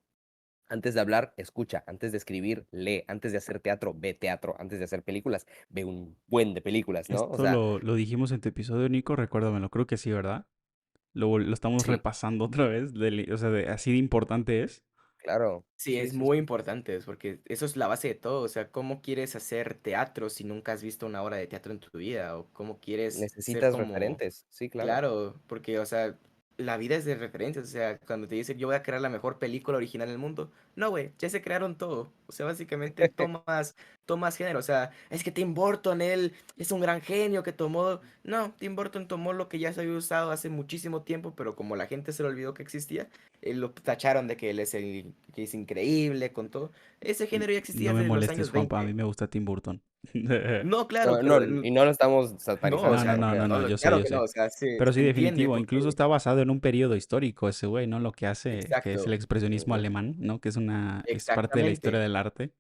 Antes de hablar, escucha. Antes de escribir, lee. Antes de hacer teatro, ve teatro. Antes de hacer películas, ve un buen de películas, ¿no? O esto sea, lo dijimos en tu episodio, Nico, recuérdamelo, creo que sí, ¿verdad? Lo estamos sí, repasando otra vez, o sea, así de importante es. claro. Sí, Sí, es sí, muy sí. importante, porque eso es la base de todo. O sea, ¿cómo quieres hacer teatro si nunca has visto una obra de teatro en tu vida? ¿O cómo quieres ser Necesitas como... referentes. Sí, claro. Claro, porque, o sea, la vida es de referencias. O sea, cuando te dicen yo voy a crear la mejor película original del mundo. No, güey, ya se crearon todo. O sea, básicamente tomas género. O sea, es que Tim Burton, él es un gran genio que tomó. No, Tim Burton tomó lo que ya se había usado hace muchísimo tiempo, pero como la gente se le olvidó que existía, lo tacharon de que él es que es increíble con todo. Ese género ya existía No me desde los molestes, años Juanpa, a mí 20. me gusta Tim Burton. No, claro, No, no, pero y no lo estamos no, o satanizando No, no, ni sea, no, nada, no, ¿no? no, yo sé, claro yo que no, sé. o sea, Pero se sí, entiende definitivo, incluso porque... está basado en un periodo histórico ese güey, ¿no? Lo que hace, que es el Exacto, expresionismo Ujú. alemán, ¿no? Que es parte de la historia exactamente, del arte.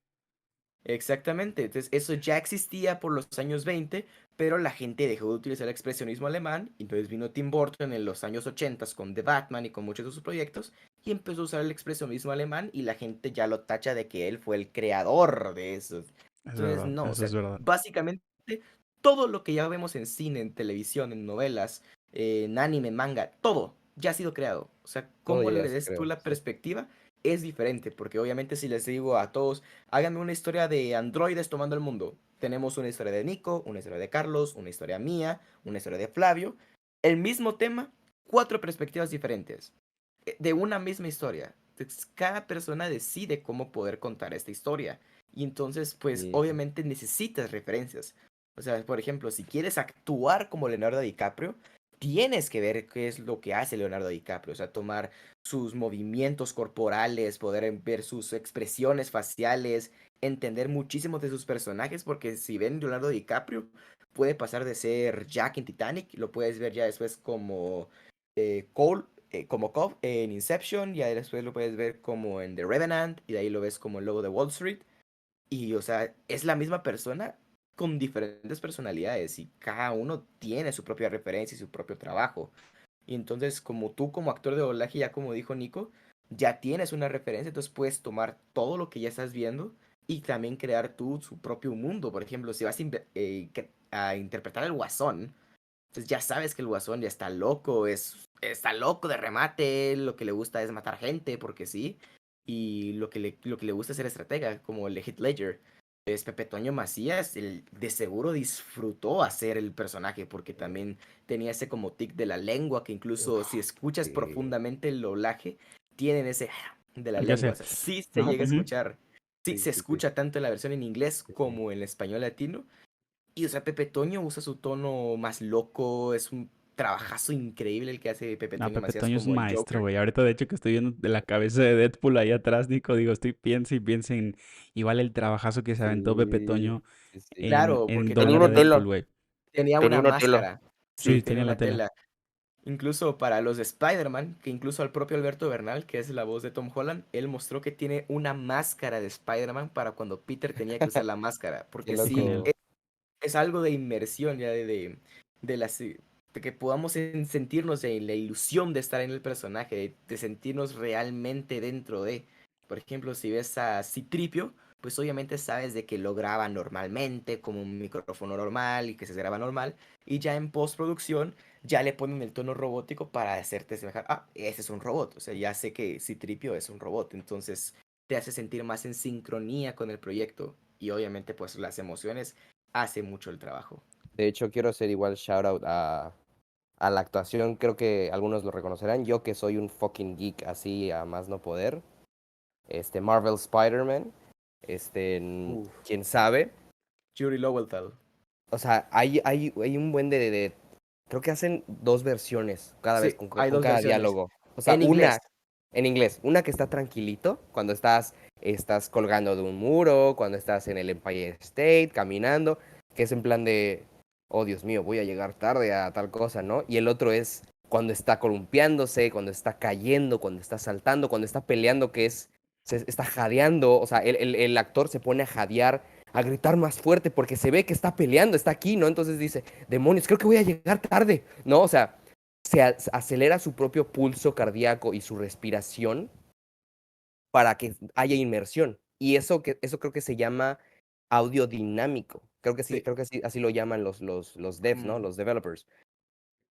exactamente. Entonces, eso ya existía por los años 20, pero la gente dejó de utilizar el expresionismo alemán, y entonces vino Tim Burton en los años 80 con The Batman y con muchos de sus proyectos, y empezó a usar el expresionismo alemán, y la gente ya lo tacha de que él fue el creador de eso. Es Entonces, verdad, no, o eso sea, es verdad. básicamente todo lo que ya vemos en cine, en televisión, en novelas, en anime, manga, todo ya ha sido creado. O sea, Todo cómo ya le se des tú creó, la sí. perspectiva es diferente, porque obviamente si les digo a todos, háganme una historia de androides tomando el mundo. Tenemos una historia de Nico, una historia de Carlos, una historia mía, una historia de Flavio. El mismo tema, cuatro perspectivas diferentes de una misma historia. Entonces, cada persona decide cómo poder contar esta historia. Y entonces, pues, Ujú. obviamente necesitas referencias. O sea, por ejemplo, si quieres actuar como Leonardo DiCaprio, tienes que ver qué es lo que hace Leonardo DiCaprio. O sea, tomar sus movimientos corporales, poder ver sus expresiones faciales, entender muchísimo de sus personajes, porque si ven Leonardo DiCaprio, puede pasar de ser Jack en Titanic, lo puedes ver ya después como Cole como Cobb en Inception, y ahí después lo puedes ver como en The Revenant, y de ahí lo ves como el lobo de Wall Street. Y, o sea, es la misma persona con diferentes personalidades, y cada uno tiene su propia referencia y su propio trabajo. Y entonces, como tú como actor de doblaje, ya como dijo Nico, ya tienes una referencia, entonces puedes tomar todo lo que ya estás viendo y también crear tú su propio mundo. Por ejemplo, si vas a interpretar al Guasón, entonces ya sabes que el Guasón ya está loco, está loco de remate, lo que le gusta es matar gente, porque sí, y lo que le gusta es ser estratega, como el de Heath Ledger. Es Pepe Toño Macías, de seguro disfrutó hacer el personaje, porque también tenía ese como tic de la lengua, que incluso si Uf, escuchas sí, profundamente el doblaje, tienen ese de la Ya lengua, sé, o sea, sí se ¿no? llega a Ujú. escuchar, sí sí, se sí, sí, escucha tanto en la versión en inglés sí, sí. como en el español latino, y, o sea, Pepe Toño usa su tono más loco, es un trabajazo increíble el que hace Pepe No, Toño Pepe Macías Toño es un como el maestro, Joker. güey. Ahorita, de hecho, que estoy viendo de la cabeza de Deadpool ahí atrás, Nico, digo, estoy piensa y piensa en igual el trabajazo que se aventó Pepe Sí, Toño sí, sí. en, Claro, en porque Tenía doblar un a también Deadpool, hotel, güey. tenía tenía una un hotel. máscara. Sí, Sí, Sí. tenía tenía la una tela. tela. Incluso para los de Spider-Man, que incluso al propio Alberto Bernal, que es la voz de Tom Holland, él mostró que tiene una máscara de Spider-Man para cuando Peter tenía que usar la máscara. Qué Porque Qué sí, genial. loco. es algo de inmersión ya de que podamos sentirnos en la ilusión de estar en el personaje, de sentirnos realmente dentro de. Por ejemplo, si ves a Citripio, pues obviamente sabes de que lo graba normalmente, como un micrófono normal y que se graba normal. Y ya en postproducción, ya le ponen el tono robótico para hacerte semejar, ah, ese es un robot. O sea, ya sé que Citripio es un robot. Entonces te hace sentir más en sincronía con el proyecto. Y obviamente, pues las emociones hace mucho el trabajo. De hecho, quiero hacer igual shout out a la actuación. Creo que algunos lo reconocerán. Yo que soy un fucking geek así a más no poder. Marvel Spider-Man. Uf. Quién sabe. Yuri Lowenthal. O sea, hay un buen creo que hacen dos versiones cada vez Sí, hay con dos cada versiones. diálogo. O sea, En inglés. una en inglés, una que está tranquilito, cuando estás colgando de un muro, cuando estás en el Empire State, caminando, que es en plan de, oh Dios mío, voy a llegar tarde a tal cosa, ¿no? Y el otro es cuando está columpiándose, cuando está cayendo, cuando está saltando, cuando está peleando, se está jadeando, o sea, el actor se pone a jadear, a gritar más fuerte porque se ve que está peleando, está aquí, ¿no? Entonces dice, demonios, creo que voy a llegar tarde, ¿no? O sea, acelera su propio pulso cardíaco y su respiración para que haya inmersión. Y eso creo que se llama audio dinámico. Sí, Creo que sí, así lo llaman los devs, ¿no? como, Los developers,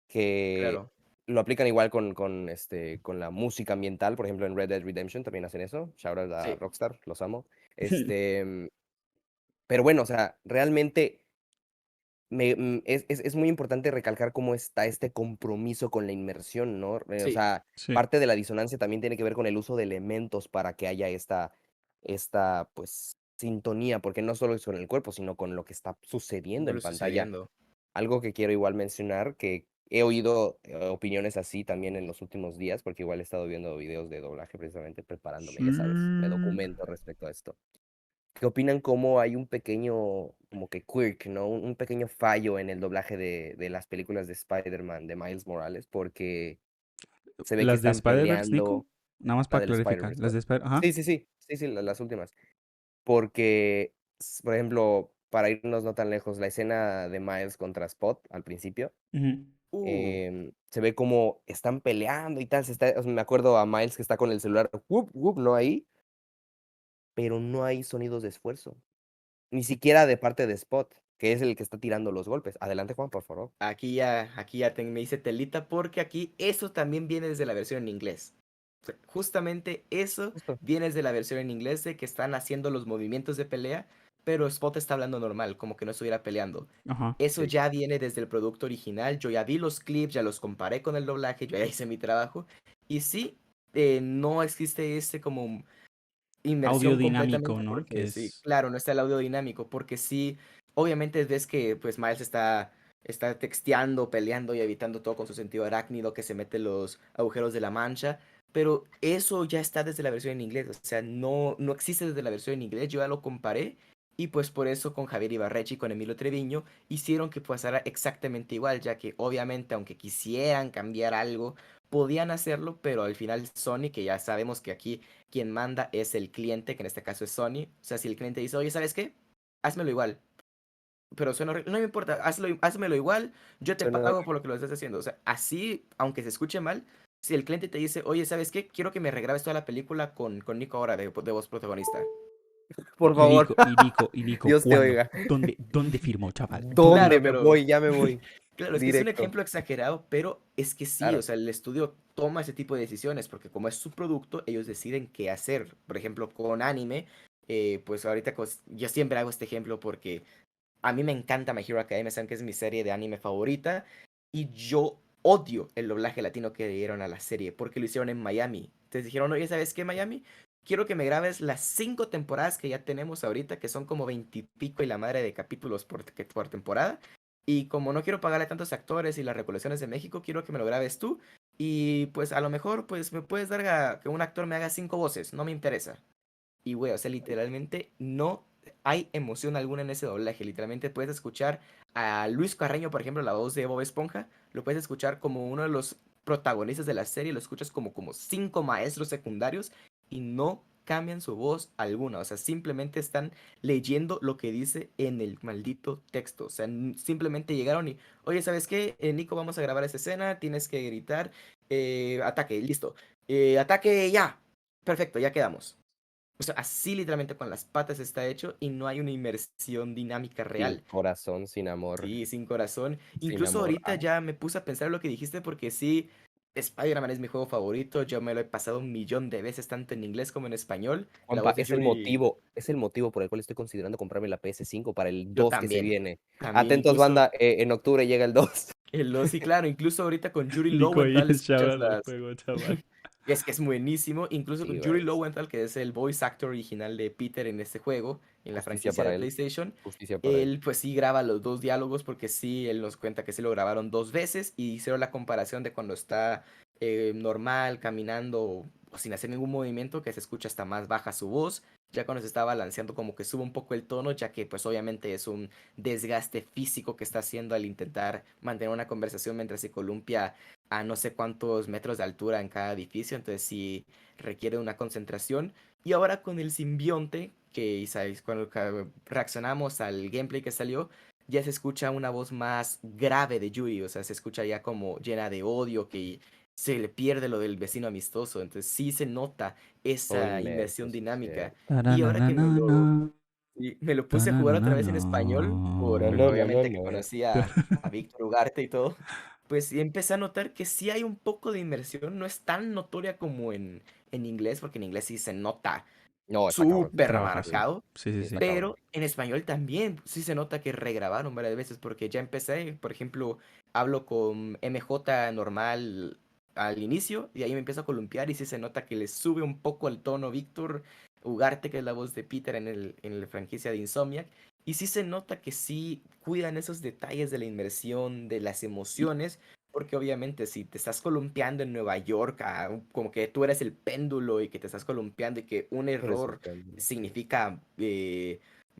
que claro. lo aplican igual con la música ambiental. Por ejemplo, en Red Dead Redemption también hacen eso. Shout out a Sí, Rockstar, los amo. Pero bueno, o sea, realmente es muy importante recalcar cómo está este compromiso con la inmersión, ¿no? O sí, sea, Sí, parte de la disonancia también tiene que ver con el uso de elementos para que haya pues, sintonía, porque no solo es con el cuerpo, sino con lo que está sucediendo en vuelve pantalla. sucediendo. Algo que quiero igual mencionar, que he oído opiniones así también en los últimos días, porque igual he estado viendo videos de doblaje precisamente preparándome, ya sabes, me sí. documento respecto a esto. ¿Qué opinan cómo hay un pequeño, como que quirk, ¿no? Un pequeño fallo en el doblaje de las películas de Spider-Man, de Miles Morales, porque se ve que Las de están Spider-Verse, Nico, peleando, nada más la para del clarificar. Spider-Verse, Las ¿no? de Spider, ajá. Sí, las últimas. Porque, por ejemplo, para irnos no tan lejos, la escena de Miles contra Spot al principio, Ujú. se ve como están peleando y tal, o sea, me acuerdo a Miles que está con el celular, whoop, whoop, no ahí, pero no hay sonidos de esfuerzo. Ni siquiera de parte de Spot, que es el que está tirando los golpes. Adelante, Juan, por favor. Me hice telita porque aquí eso también viene desde la versión en inglés. O sea, justamente eso Justo. viene desde la versión en inglés de que están haciendo los movimientos de pelea, pero Spot está hablando normal, como que no estuviera peleando. Ajá. Eso Sí. ya viene desde el producto original. Yo ya vi los clips, ya los comparé con el doblaje, yo ya hice mi trabajo. Y sí, no existe este como Audio inmersión dinámico, completamente ¿no? Que porque sí, es. claro, no está el audio dinámico, porque sí, obviamente ves que pues Miles está texteando, peleando y evitando todo con su sentido arácnido que se mete los agujeros de la mancha, pero eso ya está desde la versión en inglés, o sea, no existe desde la versión en inglés, yo ya lo comparé y pues por eso con Javier Ibarreche y con Emilio Treviño hicieron que pasara exactamente igual, ya que obviamente aunque quisieran cambiar algo, podían hacerlo, pero al final Sony, que ya sabemos que aquí quien manda es el cliente, que en este caso es Sony. O sea, si el cliente dice, oye, ¿sabes qué? Házmelo igual. Pero suena no me importa, házmelo igual, yo te Suena- pago por lo que lo estás haciendo. O sea, así, aunque se escuche mal, si el cliente te dice, oye, ¿sabes qué? Quiero que me regrabes toda la película con Nico ahora de voz protagonista. Por favor, Y Nico, Dios te ¿cuándo? oiga. ¿Dónde firmó, chaval? ¿Dónde ¿Dónde Claro, me pero voy? Ya me voy. claro, es que es un Directo. ejemplo exagerado, pero es que sí, o Claro. sea, el estudio toma ese tipo de decisiones porque como es su producto, ellos deciden qué hacer. Por ejemplo, con anime, pues ahorita yo siempre hago este ejemplo porque a mí me encanta My Hero Academia, saben que es mi serie de anime favorita y yo odio el doblaje latino que le dieron a la serie porque lo hicieron en Miami. Entonces dijeron, oye, ¿sabes qué, Miami? Quiero que me grabes las 5 temporadas que ya tenemos ahorita, que son como 20 y pico y la madre de capítulos por temporada. Y como no quiero pagarle a tantos actores y las recolecciones de México, quiero que me lo grabes tú. Y pues a lo mejor pues me puedes dar a que un actor me haga 5 voces, no me interesa. Y güey, o sea, literalmente no hay emoción alguna en ese doblaje. Literalmente puedes escuchar a Luis Carreño, por ejemplo, la voz de Bob Esponja, lo puedes escuchar como uno de los protagonistas de la serie, lo escuchas como 5 maestros secundarios y no cambian su voz alguna. O sea, simplemente están leyendo lo que dice en el maldito texto. O sea, simplemente llegaron y, oye, ¿sabes qué? Nico, vamos a grabar esta escena, tienes que gritar, ataque, listo. Ataque ya. Perfecto, ya quedamos. O sea, así literalmente con las patas está hecho y no hay una inmersión dinámica Sin real. corazón, sin amor, Sí, sin corazón. sin Incluso amor. ahorita ya me puse a pensar lo que dijiste porque sí, Spider-Man es mi juego favorito. Yo me lo he pasado 1 millón de veces, tanto en inglés como en español. La Juanpa, voz de Yuri, es el motivo por el cual estoy considerando comprarme la PS5 para el yo 2 que se también. viene. También, Atentos, incluso banda, en octubre llega el 2. sí, claro, incluso ahorita con Yuri Nico ahí Lowenthal en escuchas shoutout al las. juego, chaval. Es buenísimo. Incluso Sí, con güey, Yuri Lowenthal, que es el voice actor original de Peter en este juego, en la justicia franquicia para de él, PlayStation, justicia para él. él pues sí graba los dos diálogos porque sí, él nos cuenta que sí lo grabaron 2 veces y hicieron la comparación de cuando está normal, caminando o sin hacer ningún movimiento, que se escucha hasta más baja su voz. Ya cuando se está balanceando como que sube un poco el tono, ya que pues obviamente es un desgaste físico que está haciendo al intentar mantener una conversación mientras se columpia a no sé cuántos metros de altura en cada edificio, entonces sí requiere una concentración. Y ahora con el simbionte, que ¿sabes? Cuando reaccionamos al gameplay que salió, ya se escucha una voz más grave de Yuri, o sea, se escucha ya como llena de odio, que se le pierde lo del vecino amistoso, entonces sí se nota Todo esa inmerso, inversión sí, es dinámica. cierto. Y ahora que Tarananana, me lo puse a jugar otra vez en español, No, por no, no, no, obviamente que no. conocía a Víctor Ugarte y todo, pues sí empecé a notar que sí hay un poco de inmersión, no es tan notoria como en inglés, porque en inglés sí se nota No, está cabrón, sí, súper sí, Trabaja, sí, sí. marcado, Sí, sí, sí, sí. está cabrón. pero en español también sí se nota que regrabaron varias veces, porque ya empecé, por ejemplo, hablo con MJ normal al inicio y ahí me empiezo a columpiar y sí se nota que le sube un poco el tono Víctor Ugarte, que es la voz de Peter en la franquicia de Insomniac, y sí se nota que sí cuidan esos detalles de la inmersión, de las Y, emociones, porque obviamente si te estás columpiando en Nueva York, como que tú eres el péndulo y que te estás columpiando y que un Eres el error péndulo, sí. significa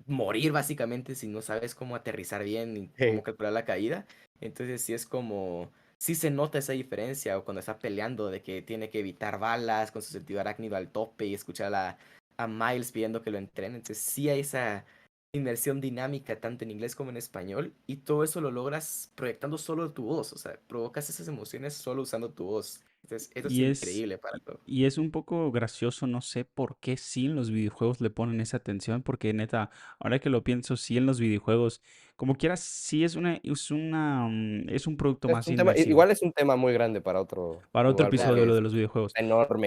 morir básicamente si no sabes cómo aterrizar bien y cómo Sí, calcular la caída. Entonces sí es como, sí se nota esa diferencia o cuando está peleando de que tiene que evitar balas con su sentido arácnido al tope y escuchar a Miles pidiendo que lo entrene. Entonces sí hay esa inmersión dinámica tanto en inglés como en español y todo eso lo logras proyectando solo tu voz, o sea, provocas esas emociones solo usando tu voz. Entonces eso es y es, increíble para todo. y es un poco gracioso, no sé por qué sí en los videojuegos le ponen esa atención, porque neta, ahora que lo pienso, sí en los videojuegos, como quieras, sí es un producto es más un tema, inmersivo. igual es un tema muy grande para otro Para otro lugar episodio porque lo Claro, de los videojuegos.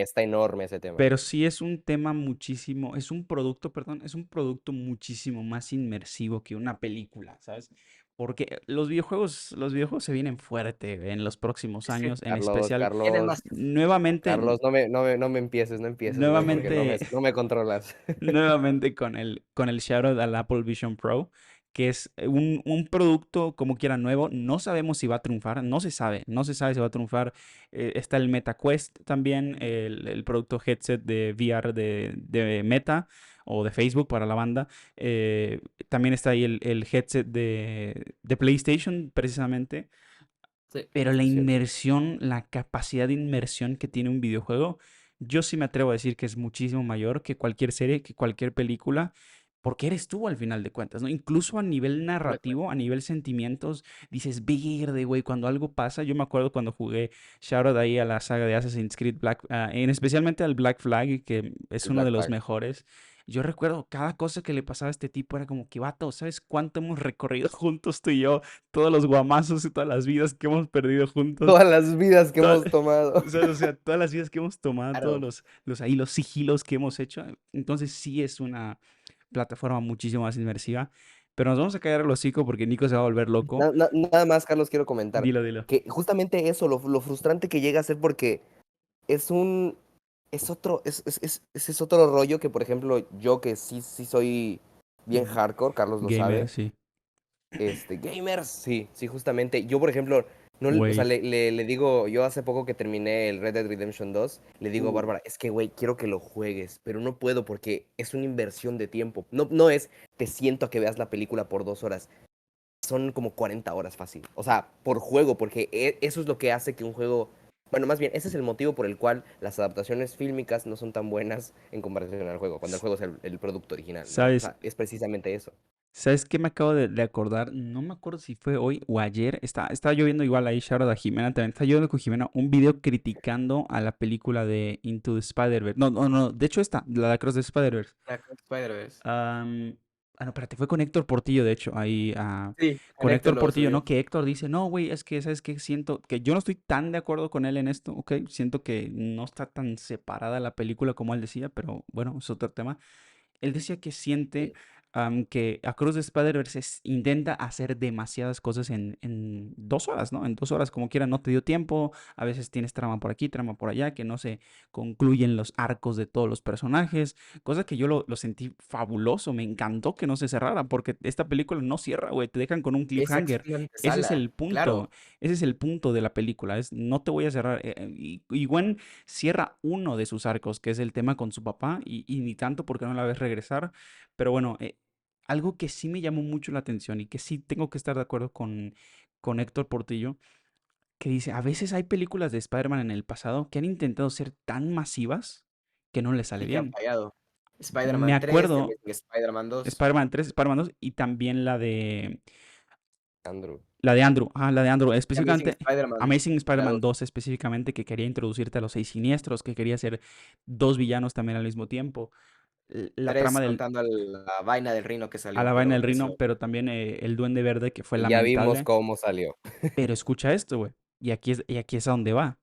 está enorme ese tema. Pero sí es un tema muchísimo, es un producto, perdón, es un producto muchísimo más inmersivo que una película, ¿sabes? Porque los videojuegos se vienen fuerte en los próximos sí, años, en Carlos, especial, tienen más. Carlos, nuevamente, Carlos, no me empieces, no empieces, güey, porque nuevamente no me controlas. nuevamente con el shoutout al Apple Vision Pro, que es un producto como quiera nuevo. No sabemos si va a triunfar, no se sabe si va a triunfar. Está el Meta Quest también, el producto headset de VR de Meta o de Facebook para la banda. Eh, También está ahí el headset de PlayStation, precisamente. Sí, Pero la Es cierto. inmersión, la capacidad de inmersión que tiene un videojuego, yo sí me atrevo a decir que es muchísimo mayor que cualquier serie, que cualquier película, porque eres tú al final de cuentas, ¿no? Incluso a nivel completamente. narrativo, a nivel sentimientos, dices, verde, güey, cuando algo pasa, yo me acuerdo cuando jugué Shoutout ahí a la saga de Assassin's Creed Black, en especialmente al Black Flag, que es El uno Black de los Flag. mejores. Yo recuerdo cada cosa que le pasaba a este tipo era como que, vato, ¿sabes cuánto hemos recorrido juntos tú y yo? Todos los guamazos y todas las vidas que hemos perdido juntos. Todas las vidas que toda- hemos tomado. o sea, todas las vidas que hemos tomado, todos Claro. los sigilos que hemos hecho. Entonces sí es una plataforma muchísimo más inmersiva. Pero nos vamos a callar el hocico porque Nico se va a volver loco. Nada más, Carlos, quiero comentar Dilo, dilo. que justamente eso, lo frustrante que llega a ser porque es un, es otro, ese es otro rollo que, por ejemplo, yo que sí soy bien G- hardcore, Carlos lo Gamer, sabe, sí. gamers, sí, justamente. Yo, por ejemplo, no, o sea, Güey. le digo, yo hace poco que terminé el Red Dead Redemption 2, le digo a Uh, Bárbara, es que, güey, quiero que lo juegues, pero no puedo porque es una inversión de tiempo. No es, te siento a que veas la película por 2 horas. Son como 40 horas fácil. O sea, por juego, porque eso es lo que hace que un juego... Bueno, más bien, ese es el motivo por el cual las adaptaciones fílmicas no son tan buenas en comparación al juego, cuando el S- juego es el producto original, ¿no? O ¿Sabes? sea, es precisamente eso. ¿Sabes qué me acabo de acordar? No me acuerdo si fue hoy o ayer. Estaba yo viendo igual ahí, shout out a Jimena también. Estaba yo viendo con Jimena un video criticando a la película de Into the Spider-Verse. No, no, no. De hecho, la de Across the Spider-Verse. Black Spider-Verse. No, espérate, fue con Héctor Portillo, de hecho, ahí, Sí, con Connector Héctor lo Portillo, ¿no? subió. Que Héctor dice, no, güey, es que, ¿sabes qué? Siento que yo no estoy tan de acuerdo con él en esto, ¿ok? Siento que no está tan separada la película como él decía, pero bueno, es otro tema. Él decía que siente Sí. que Across the Spider-Verse intenta hacer demasiadas cosas en 2 horas, ¿no? En 2 horas, como quiera, no te dio tiempo. A veces tienes trama por aquí, trama por allá, que no se concluyen los arcos de todos los personajes. Cosa que yo lo sentí fabuloso. Me encantó que no se cerrara, porque esta película no cierra, güey. Te dejan con un Es aquí cliffhanger. una Ese es antesala, el punto. claro. Ese es el punto de la película. No te voy a cerrar. Y Gwen cierra uno de sus arcos, que es el tema con su papá, y ni tanto porque no la ves regresar. Pero bueno, algo que sí me llamó mucho la atención y que sí tengo que estar de acuerdo con Héctor Portillo, que dice, a veces hay películas de Spider-Man en el pasado que han intentado ser tan masivas que no les sale Y que han bien. fallado. Me Spider-Man 3, The acuerdo Amazing Spider-Man 2, Spider-Man 3, Spider-Man 2 y también Andrew. la de Andrew, la de Andrew, The Amazing específicamente Spider-Man, Amazing Spider-Man claro. 2 específicamente, que quería introducirte a los seis siniestros, que quería hacer dos villanos también al mismo tiempo. La 3 trama del, contando la vaina del Rino que a salió, la vaina del pero Rino, eso. pero también el Duende Verde, que fue Y ya vimos lamentable. cómo salió. Pero escucha esto, güey. Y aquí es a donde va.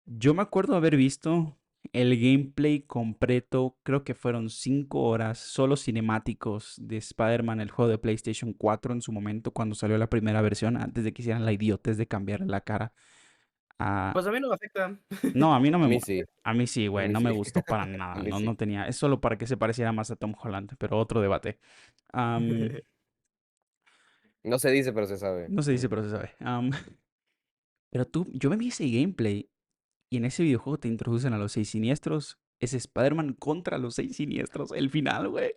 Yo me acuerdo haber visto el gameplay completo, creo que fueron 5 horas, solo cinemáticos de Spider-Man, el juego de PlayStation 4 en su momento, cuando salió la primera versión, antes de que hicieran la idiotez de cambiar la cara a... Pues a mí no me afecta. No, a mí no A me... mí sí, A mí sí, a güey, mí no sí, me gustó para a nada. mí No, sí. no tenía... Es solo para que se pareciera más a Tom Holland, pero otro debate. Am, No se dice, pero se sabe. no se dice, pero se sabe. Pero yo me vi ese gameplay. Y en ese videojuego te introducen a los seis siniestros. Es Spider-Man contra los seis siniestros. El final, güey.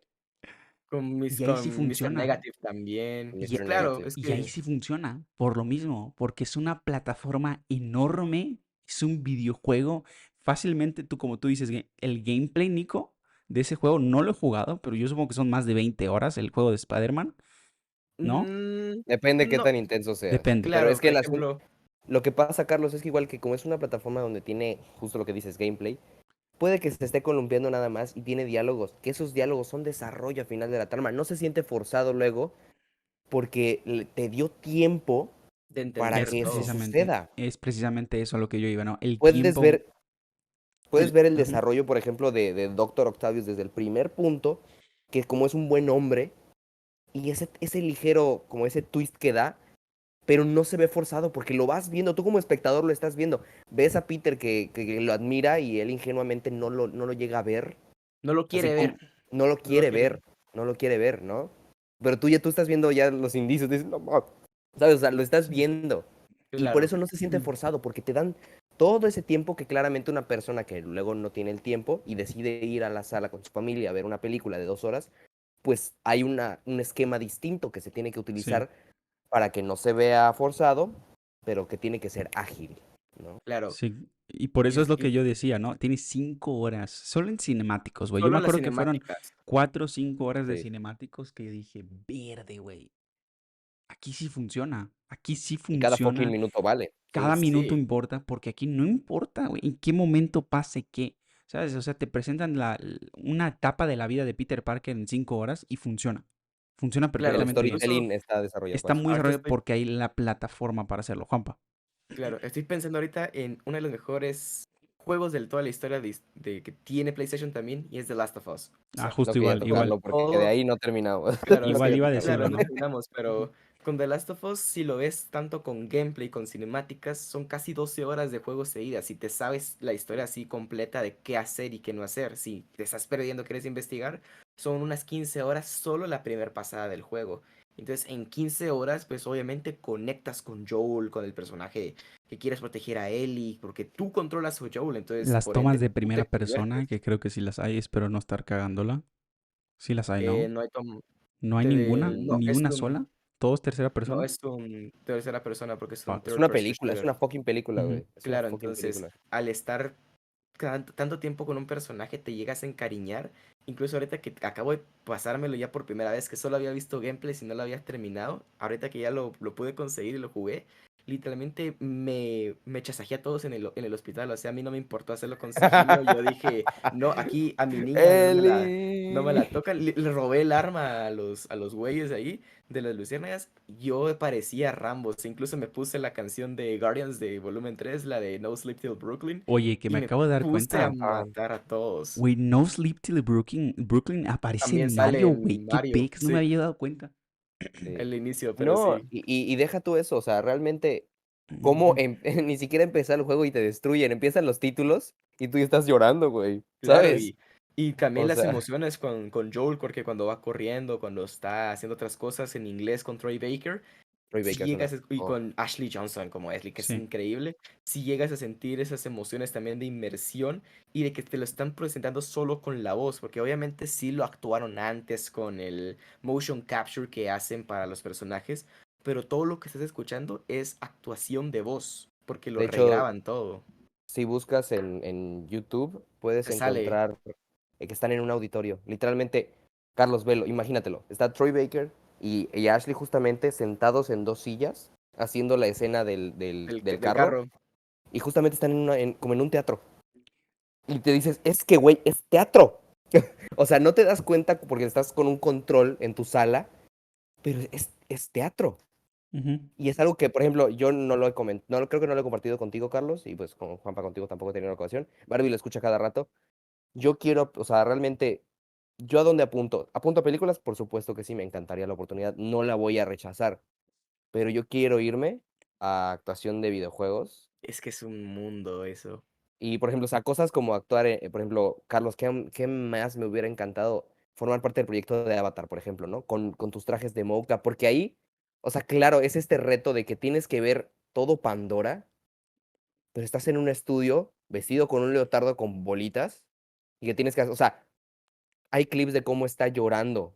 Y ahí sí Con Mr. funciona. Negative también. Y Mr. claro, Negative. es Y ahí que sí funciona. Por lo mismo. Porque es una plataforma enorme. Es un videojuego. Fácilmente, como tú dices, el gameplay, Nico, de ese juego no lo he jugado. Pero yo supongo que son más de 20 horas el juego de Spider-Man. ¿No? Depende qué no, tan intenso sea. Depende. Pero claro, es que por el asunto, ejemplo, lo que pasa, Carlos, es que igual que como es una plataforma donde tiene justo lo que dices, gameplay, puede que se esté columpiando nada más y tiene diálogos, que esos diálogos son desarrollo al final de la trama. No se siente forzado luego porque te dio tiempo de para entender Es que eso todo. precisamente, suceda. es precisamente eso a lo que yo iba, ¿no? El Puedes tiempo. ver, puedes ver el Ujú. desarrollo, por ejemplo, de Doctor Octavius desde el primer punto, que como es un buen hombre, y ese ligero, como ese twist que da, pero no se ve forzado porque lo vas viendo, tú como espectador lo estás viendo. Ves a Peter que lo admira y él ingenuamente no lo llega a ver, No lo así quiere como ver, no lo no lo quiere quiere ver, ver. no lo quiere ver, ¿no? Pero tú estás viendo ya los indicios, dices, no, ¿sabes? O sea, lo estás viendo. Y por Claro. eso no se siente forzado, porque te dan todo ese tiempo que claramente una persona que luego no tiene el tiempo y decide ir a la sala con su familia a ver una película de 2 horas, pues hay un esquema distinto que se tiene que Sí. utilizar para que no se vea forzado, pero que tiene que ser ágil, ¿no? Claro. Sí, y por Y, eso es lo y que yo decía, ¿no? Tiene 5 horas, solo en cinemáticos, güey. Yo me solo en las acuerdo que fueron cinemáticas. 4 o 5 horas de Sí. cinemáticos que yo dije, verde, güey. Aquí sí funciona, aquí sí Y cada fucking funciona. minuto vale. Sí. Cada minuto Sí, importa porque aquí no importa, güey, en qué momento pase qué. ¿Sabes? O sea, te presentan una etapa de la vida de Peter Parker en 5 horas y funciona. Funciona claro. El perfectamente bien. Incluso storytelling está desarrollado Está para eso. muy ahorita desarrollado estoy, porque hay la plataforma para hacerlo, Juanpa. claro, estoy pensando ahorita en uno de los mejores juegos de toda la historia de que tiene PlayStation también, y es The Last of Us. O Ah, sea, No justo quería igual, igual. tocarlo porque de todo, ahí no terminamos. claro, es No Igual que, quería iba a tocarlo. claro, decirlo, no ¿no? terminamos, pero con The Last of Us, si lo ves tanto con gameplay, con cinemáticas, son casi 12 horas de juego seguidas. Si te sabes la historia así completa de qué hacer y qué no hacer, si te estás perdiendo, quieres investigar, son unas 15 horas solo la primera pasada del juego. Entonces, en 15 horas, pues obviamente conectas con Joel, con el personaje que quieres proteger a Ellie, porque tú controlas a Joel, entonces, Las por tomas ende, de tú primera te persona, conviertes. que creo que sí las hay, espero no estar cagándola. Sí las hay, ¿no? No hay tom- No hay ninguna, no, ni es una un sola. ¿Todos tercera No, persona? es un tercera persona porque es un Fuck. Es third una person película, es shooter. una fucking película, Ujú. güey. Es una Claro, fucking entonces, película. al estar tanto tiempo con un personaje te llegas a encariñar. Incluso ahorita que acabo de pasármelo ya por primera vez, que solo había visto gameplay y no lo había terminado, ahorita que ya lo pude conseguir y lo jugué, literalmente me chasajé a todos en el hospital. O sea, a mí no me importó hacerlo con sigilo. Yo dije, no, aquí a mi niña no me la Eli. tocan. Le robé el arma a los güeyes ahí de las luciérnagas. Yo parecía Rambo. O sea, incluso me puse la canción de Guardians de volumen 3, la de No Sleep Till Brooklyn, Oye, que y me me acabo de dar puse a cuenta. Ajá. matar a todos. Güey, No Sleep Till Brooklyn aparece También en sale Mario, güey. en Qué Mario, pex, no me sí, había dado cuenta. Sí. el inicio, pero No, sí. y deja tú eso, o sea, realmente, cómo ni siquiera empezar el juego y te destruyen, empiezan los títulos y tú ya estás llorando, güey, Claro, ¿sabes? y también O las sea, emociones con Joel, porque cuando va corriendo, cuando está haciendo otras cosas en inglés con Troy Baker, Troy si Baker es una... y oh, con Ashley Johnson como Ashley, que es Sí. increíble, si llegas a sentir esas emociones también de inmersión y de que te lo están presentando solo con la voz, porque obviamente sí lo actuaron antes con el motion capture que hacen para los personajes, pero todo lo que estás escuchando es actuación de voz, porque lo de hecho, regraban todo. si buscas en YouTube, puedes Te sale encontrar que están en un auditorio, literalmente, Carlos Velo, imagínatelo, está Troy Baker y Ashley justamente sentados en dos sillas, haciendo la escena del del carro, carro. y justamente están como en un teatro. Y te dices, es que, güey, es teatro. O sea, no te das cuenta porque estás con un control en tu sala, pero es teatro. Ujú. Y es algo que, por ejemplo, yo no lo he comentado, no, creo que no lo he compartido contigo, Carlos, y pues con Juanpa contigo tampoco he tenido la ocasión. Barbie lo escucha cada rato. Yo quiero, o sea, realmente, ¿yo a dónde apunto? ¿Apunto a películas? Por supuesto que sí, me encantaría la oportunidad, no la voy a rechazar, pero yo quiero irme a actuación de videojuegos. Es que es un mundo eso. Y, por ejemplo, o sea, cosas como actuar, por ejemplo, Carlos, ¿qué más me hubiera encantado formar parte del proyecto de Avatar, por ejemplo, ¿no? Con tus trajes de Mouka, porque ahí, o sea, claro, es este reto de que tienes que ver todo Pandora, pero estás en un estudio vestido con un leotardo con bolitas y que tienes que, o sea, hay clips de cómo está llorando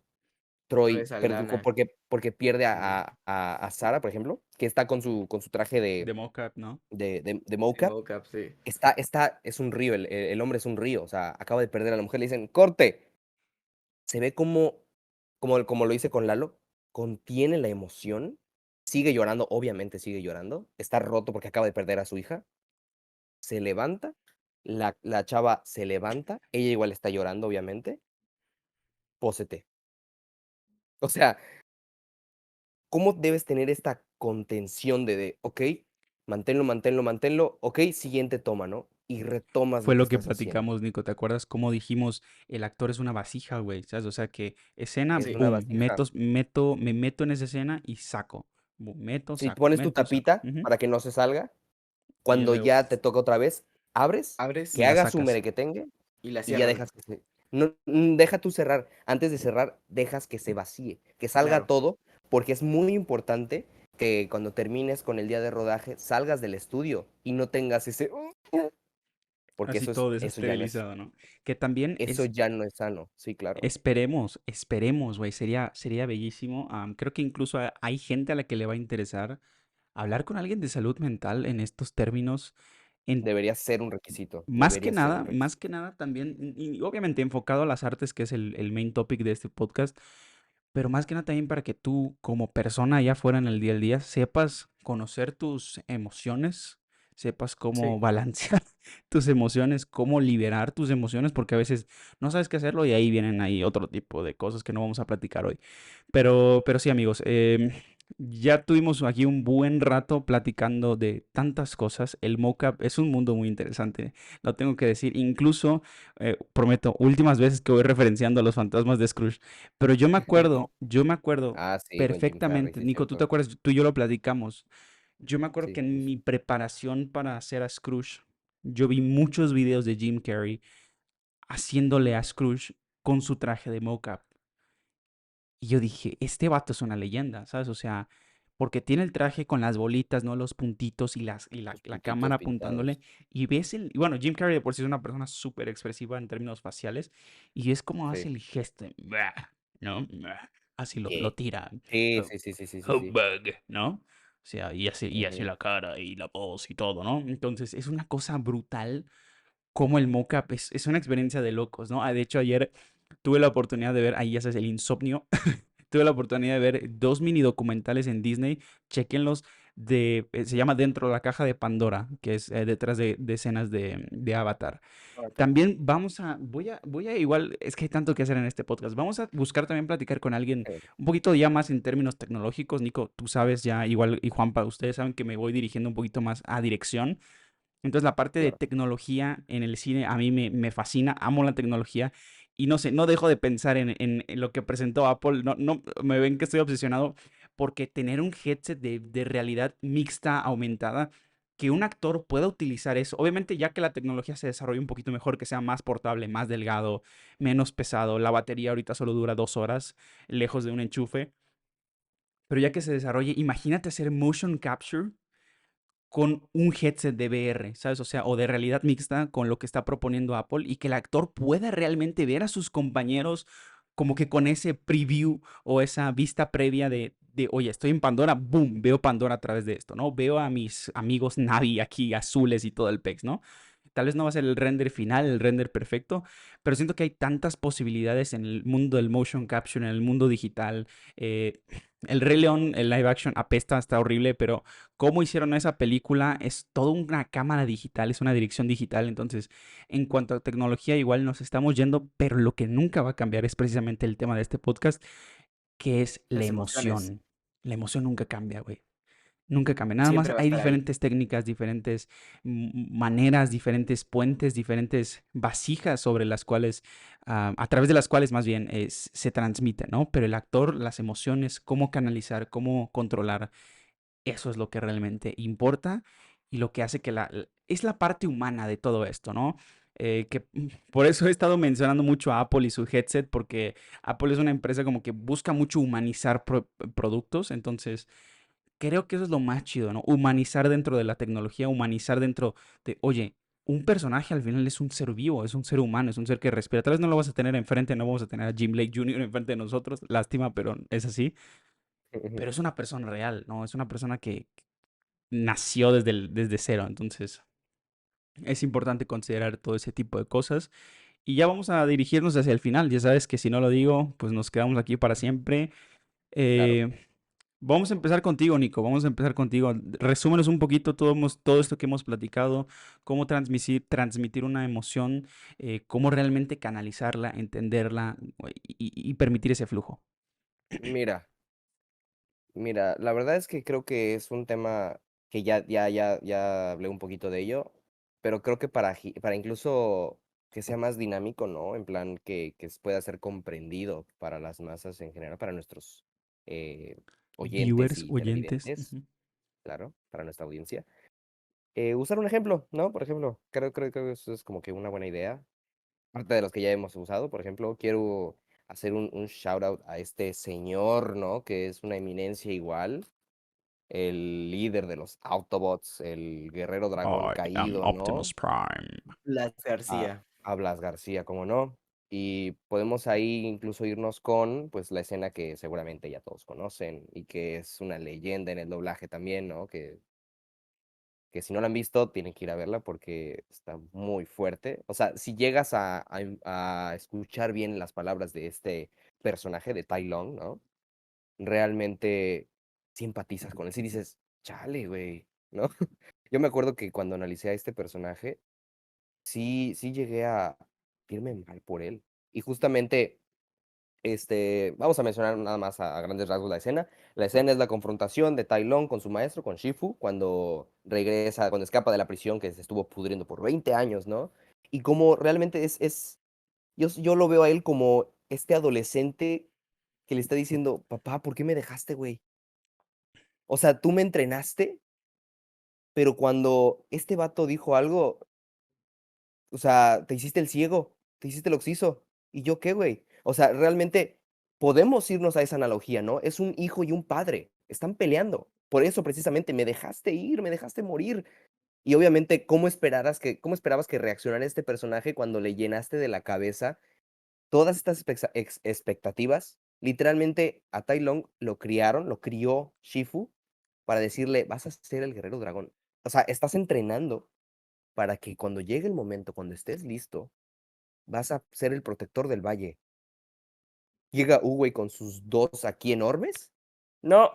Por Troy, esa pero lana. porque pierde Sí. a Sarah, por ejemplo, que está con su traje De mocap, ¿no? de Sí, mocap. mocap, sí. Es un río, el hombre es un río, o sea, acaba de perder a la mujer, le dicen, corte. Se ve como lo hice con Lalo, contiene la emoción, sigue llorando, obviamente sigue llorando, está roto porque acaba de perder a su hija, se levanta, la chava se levanta, ella igual está llorando, obviamente, pósete. O sea, ¿cómo debes tener esta contención ok, manténlo, manténlo, manténlo, ok, siguiente toma, ¿no? Y retomas Fue lo que lo que estás haciendo. platicamos, Nico. ¿Te acuerdas cómo dijimos el actor es una vasija, güey? ¿Sabes? O sea que escena, Es Sí, una boom, vasija. me meto en esa escena y saco. Boom, Si pones tu meto, saco. tapita Ujú. para que no se salga, Y ya cuando luego, ya te toca otra vez, abres, abres y que la haga su sacas. merequetengue y la y ya cierran. dejas que se... No, deja tú cerrar. Antes de cerrar, dejas que se vacíe, que salga Claro. todo, porque es muy importante que cuando termines con el día de rodaje salgas del estudio y no tengas ese... Porque Así eso todo eso ya no es, desesterilizado, ¿no? Que también eso ya no es sano. Sí, claro. esperemos, güey. Sería bellísimo. Creo que incluso hay gente a la que le va a interesar hablar con alguien de salud mental en estos términos. En Debería ser un requisito. Más que Debería ser un nada, requisito. también, y obviamente enfocado a las artes, que es el main topic de este podcast, pero más que nada también para que tú, como persona allá afuera en el día al día, sepas conocer tus emociones, sepas cómo Sí. balancear tus emociones, cómo liberar tus emociones, porque a veces no sabes qué hacerlo y ahí vienen ahí otro tipo de cosas que no vamos a platicar hoy. Pero sí, amigos, ya tuvimos aquí un buen rato platicando de tantas cosas. El mocap es un mundo muy interesante, lo tengo que decir. Incluso, prometo, últimas veces que voy referenciando a los fantasmas de Scrooge. Pero yo me acuerdo Ah, sí, buen Jim Carrey, perfectamente, sí, Nico, tú te cierto. acuerdas, tú y yo lo platicamos. Yo me acuerdo Sí, que sí, en sí. mi preparación para hacer a Scrooge, yo vi muchos videos de Jim Carrey haciéndole a Scrooge con su traje de mocap. Y yo dije, este vato es una leyenda, ¿sabes? O sea, porque tiene el traje con las bolitas, ¿no? Los puntitos y Los la puntitos cámara apuntándole. pintados. Y ves y bueno, Jim Carrey de por sí es una persona súper expresiva en términos faciales. Y es como hace Sí. el gesto, "Bah", ¿no? "Bah", así lo ¿Qué? tira. Sí, "Oh, sí, sí, sí, sí, sí, oh, sí. bug", ¿no? O sea, y así Ujú. la cara y la voz y todo, ¿no? Entonces es una cosa brutal cómo el mocap es una experiencia de locos, ¿no? De hecho, ayer tuve la oportunidad de ver, ahí ya sabes, el insomnio. Tuve la oportunidad de ver dos mini documentales en Disney. Chequenlos. Se llama Dentro de la caja de Pandora, que es detrás de escenas de Avatar. Ok. También voy a igual, es que hay tanto que hacer en este podcast. Vamos a buscar también platicar con alguien un poquito ya más en términos tecnológicos. Nico, tú sabes ya, igual, y Juanpa, ustedes saben que me voy dirigiendo un poquito más a dirección. Entonces la parte de Claro. tecnología en el cine a mí me fascina, amo la tecnología y no sé, no dejo de pensar en lo que presentó Apple. No, no, me ven que estoy obsesionado porque tener un headset de realidad mixta, aumentada, que un actor pueda utilizar eso, obviamente ya que la tecnología se desarrolle un poquito mejor, que sea más portable, más delgado, menos pesado, la batería ahorita solo dura 2 horas, lejos de un enchufe, pero ya que se desarrolle, imagínate hacer motion capture con un headset de VR, ¿sabes? O sea, o de realidad mixta con lo que está proponiendo Apple y que el actor pueda realmente ver a sus compañeros como que con ese preview o esa vista previa oye, estoy en Pandora, boom, veo Pandora a través de esto, ¿no? Veo a mis amigos Navi aquí, azules y todo el pex, ¿no? Tal vez no va a ser el render final, el render perfecto, pero siento que hay tantas posibilidades en el mundo del motion capture, en el mundo digital. eh, el Rey León, el live action apesta, está horrible, pero cómo hicieron esa película es toda una cámara digital, es una dirección digital. Entonces, en cuanto a tecnología, igual nos estamos yendo, pero lo que nunca va a cambiar es precisamente el tema de este podcast, que es la Las emociones emoción. La emoción nunca cambia, güey. Nunca cambia. Nada más siempre va a hay estar ahí. diferentes técnicas, diferentes maneras, diferentes puentes, diferentes vasijas sobre las cuales, a través de las cuales más bien se transmite, ¿no? Pero el actor, las emociones, cómo canalizar, cómo controlar, eso es lo que realmente importa y lo que hace que es la parte humana de todo esto, ¿no? Por eso he estado mencionando mucho a Apple y su headset, porque Apple es una empresa como que busca mucho humanizar productos, entonces creo que eso es lo más chido, ¿no? Humanizar dentro de la tecnología, humanizar dentro oye, un personaje al final es un ser vivo, es un ser humano, es un ser que respira. Tal vez no lo vas a tener enfrente, no vamos a tener a Jim Blake Jr. enfrente de nosotros, lástima, pero es así. Pero es una persona real, ¿no? Es una persona que nació desde cero, entonces es importante considerar todo ese tipo de cosas. Y ya vamos a dirigirnos hacia el final, ya sabes que si no lo digo, pues nos quedamos aquí para siempre. Claro. Eh, Vamos a empezar contigo, Nico. Vamos a empezar contigo. Resúmenos un poquito todo esto que hemos platicado, cómo transmitir una emoción, cómo realmente canalizarla, entenderla y permitir ese flujo. Mira, mira, la verdad es que creo que es un tema que ya hablé un poquito de ello, pero creo que para incluso que sea más dinámico, ¿no? En plan que pueda ser comprendido para las masas en general, para nuestros eh, oyentes Viewers, y oyentes. televidentes, Ujú. claro, para nuestra audiencia. Usar un ejemplo, ¿no? Por ejemplo, creo que eso es como que una buena idea. Parte de los que ya hemos usado, por ejemplo, quiero hacer un shout out a este señor, ¿no? Que es una eminencia igual, el líder de los Autobots, el guerrero dragón I am caído, Optimus ¿no? Prime. Las García. A Blas García, ¿cómo no? Y podemos ahí incluso irnos con, pues, la escena que seguramente ya todos conocen y que es una leyenda en el doblaje también, ¿no? Que si no la han visto, tienen que ir a verla porque está muy fuerte. O sea, si llegas a escuchar bien las palabras de este personaje de Tai Lung, ¿no? Realmente sí empatizas con él, sí dices, chale, güey, ¿no? Yo me acuerdo que cuando analicé a este personaje, sí llegué a irme mal por él. Y justamente vamos a mencionar nada más a grandes rasgos la escena. La escena es la confrontación de Tai Lung con su maestro, con Shifu, cuando regresa, cuando escapa de la prisión que se estuvo pudriendo por 20 años, ¿no? Y como realmente yo lo veo a él como este adolescente que le está diciendo, papá, ¿por qué me dejaste, güey? O sea, tú me entrenaste, pero cuando este vato dijo algo, o sea, te hiciste el ciego, te hiciste el oxiso. ¿Y yo qué, güey? O sea, realmente podemos irnos a esa analogía, ¿no? Es un hijo y un padre, están peleando. Por eso precisamente me dejaste ir, me dejaste morir. Y obviamente, cómo esperabas que reaccionara este personaje cuando le llenaste de la cabeza todas estas expectativas? Literalmente a Tai Lung lo crió Shifu para decirle, vas a ser el guerrero dragón. O sea, estás entrenando para que cuando llegue el momento, cuando estés listo, vas a ser el protector del valle. Llega Uwey con sus 2 aquí enormes, no,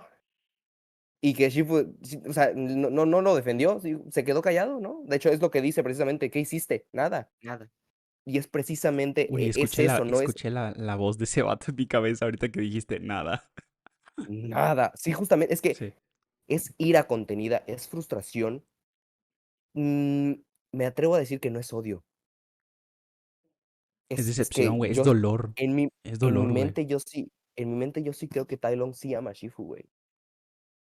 y que Shifu, sí, o sea, no lo defendió, sí, se quedó callado, ¿no? De hecho, es lo que dice precisamente, ¿qué hiciste? Nada. Nada. Y es precisamente, Güey, es eso, no es escuché la voz de ese vato en mi cabeza ahorita que dijiste nada. nada. Sí, justamente, es que Sí. es ira contenida, es frustración. Mm, me atrevo a decir que no es odio. Es Es decepción, que güey. Es yo dolor. en mi Es en mi dolor, güey. mente yo sí en mi mente yo sí creo que Tai Lung sí ama a Shifu, güey.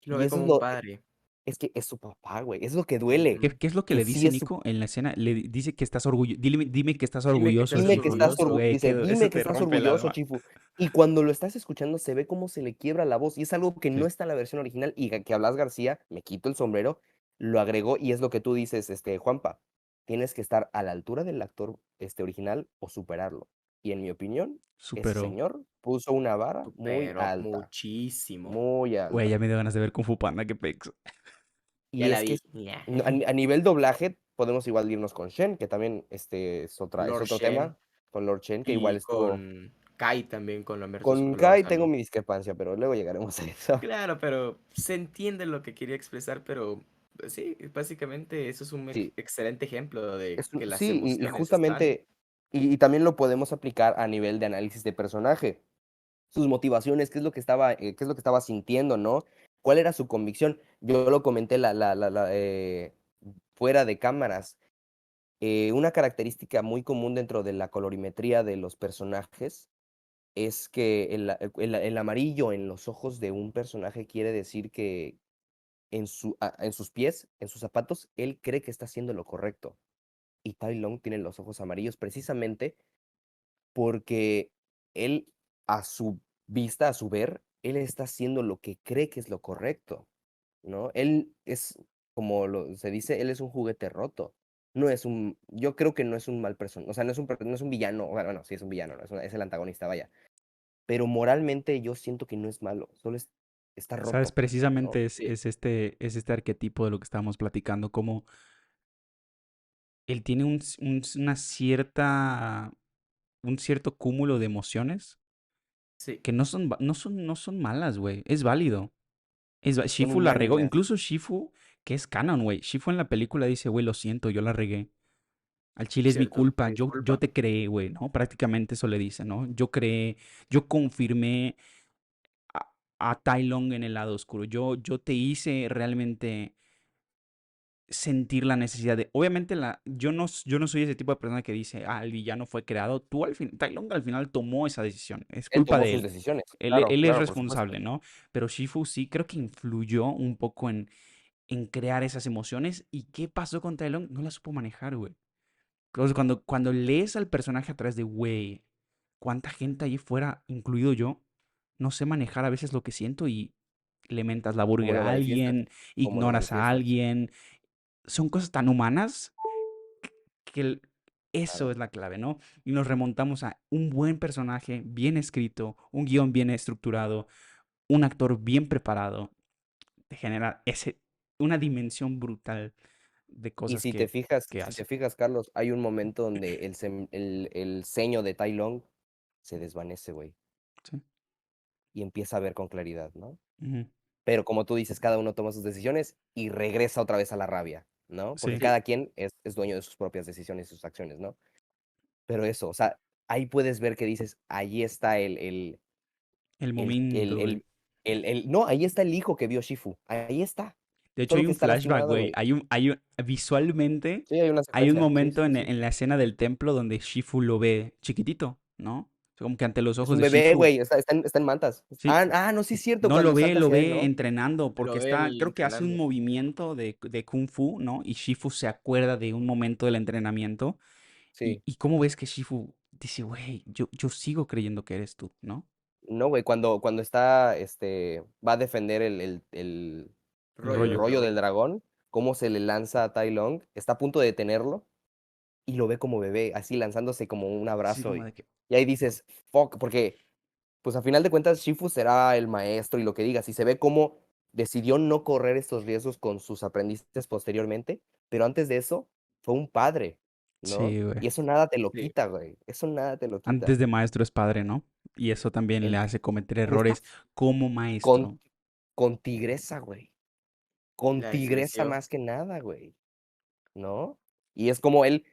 Lo Y ve eso es como un lo padre. es que es su papá, güey, es lo que duele, Ujú. ¿Qué es lo que que le sí dice es su Nico en la escena? Dice que estás orgulloso. Dime que estás Dime que orgulloso, estás dime que Shifu. estás orgulloso. Güey, dice: eso "Dime que te estás rompe el orgulloso, alma. Shifu". Y cuando lo estás escuchando se ve cómo se le quiebra la voz, y es algo que no Sí, está en la versión original, y que Blas García, me quito el sombrero, lo agregó, y es lo que tú dices, Juanpa, tienes que estar a la altura del actor, original o superarlo. Y en mi opinión, ese superó. señor puso una vara Pero muchísimo. muy Güey, alta. ya me dio ganas de ver Kung Fu Panda, qué pex. Ya Y la es que vi. Ya. a nivel doblaje podemos igual irnos con Shen, que también, es Lord otro Shen tema, con Lord Shen, que igual y estuvo con Kai también, con Lamberto con Kai tengo Solórzano. mi discrepancia, pero luego llegaremos a eso. Claro, pero se entiende lo que quería expresar, pero pues sí, básicamente eso es un Sí, excelente ejemplo de que las sí, y emociones están. justamente, y también lo podemos aplicar a nivel de análisis de personaje. Sus motivaciones, qué es lo que estaba sintiendo, ¿no? ¿Cuál era su convicción? Yo lo comenté fuera de cámaras. Una característica muy común dentro de la colorimetría de los personajes es que el amarillo en los ojos de un personaje quiere decir que en sus pies, en sus zapatos, él cree que está haciendo lo correcto. Y Tai Lung tiene los ojos amarillos precisamente porque él, a su vista, a su ver, él está haciendo lo que cree que es lo correcto, ¿no? Él es, como se dice, él es un juguete roto. No es un, yo creo que no es un mal persona, o sea, no es un villano, bueno, sí es un villano, ¿no? Es el antagonista, vaya. Pero moralmente yo siento que no es malo, solo está ¿Sabes? roto, ¿no? Precisamente Sí, es este arquetipo de lo que estábamos platicando, como él tiene una un cierto cúmulo de emociones sí, que no son malas, güey. Es válido. Son Shifu la regó. humanas, Incluso Shifu, que es canon, güey. Shifu en la película dice, güey, lo siento, yo la regué. Al chile es mi cierto, culpa. me Yo disculpa. te creé, güey, ¿no? Prácticamente eso le dice, ¿no? Yo creé, yo confirmé a Tai Lung en el lado oscuro. Yo te hice realmente sentir la necesidad de. Obviamente, yo no soy ese tipo de persona que dice, el villano fue creado. Tai Lung al final tomó esa decisión. Es él culpa tomó de sus él. decisiones, claro, Él es claro, por supuesto. responsable, ¿no? Pero Shifu sí creo que influyó un poco en crear esas emociones. ¿Y qué pasó con Tai Lung? No la supo manejar, güey. Entonces, cuando lees al personaje a través de, güey, cuánta gente allí fuera, incluido yo, no sé manejar a veces lo que siento y le mentas la ¿Cómo burger lo a manifiestas? alguien, ¿Cómo lo ignoras a manifiestas? alguien. Son cosas tan humanas que eso Claro. es la clave, ¿no? Y nos remontamos a un buen personaje bien escrito, un guión bien estructurado, un actor bien preparado, te genera una dimensión brutal de Y cosas que si te hace. fijas, Carlos, hay un momento donde el ceño de Tai Lung se desvanece, güey, Sí. y empieza a ver con claridad, ¿no? Ujú. Pero como tú dices, cada uno toma sus decisiones y regresa otra vez a la rabia, ¿no? Porque Sí. Sí, cada quien es dueño de sus propias decisiones y sus acciones, ¿no? Pero eso, o sea, ahí puedes ver que dices, ahí está El el, el, momento, güey. el, no, ahí está el hijo que vio Shifu, ahí está, De hecho, solo hay que un está flashback, lastimado, güey. güey. Visualmente, Sí, hay una hay un secuencia, sí, momento sí, sí. en la escena del templo donde Shifu lo ve chiquitito, ¿no? Como que ante los Es ojos un de bebé, Shifu. güey, está en mantas. Sí, No, sí es cierto, no cuando salta lo hacia él, ve ¿no? entrenando porque lo ve está, él creo que hace un entrenando. movimiento de Kung Fu, ¿no? Y Shifu se acuerda de un momento del entrenamiento. Sí. Y cómo ves que Shifu dice, güey, yo sigo creyendo que eres tú, ¿no? No, güey, cuando está, va a defender El el Rollo del rollo. rollo dragón. del dragón, cómo se le lanza a Tai Lung, está a punto de detenerlo y lo ve como bebé, así lanzándose como un Sí, abrazo como de que, y ahí dices, fuck, porque pues a final de cuentas Shifu será el maestro y lo que digas, y se ve cómo decidió no correr estos riesgos con sus aprendices posteriormente, pero antes de eso fue un padre, ¿no? Sí, güey. Y eso nada te lo Sí. quita, güey. Eso nada te lo quita. Antes de maestro es padre, ¿no? Y eso también le En, hace cometer en esta, errores como con, maestro. con Tigresa, güey. Con La Tigresa despreció. más que nada, güey, ¿no? Y es como él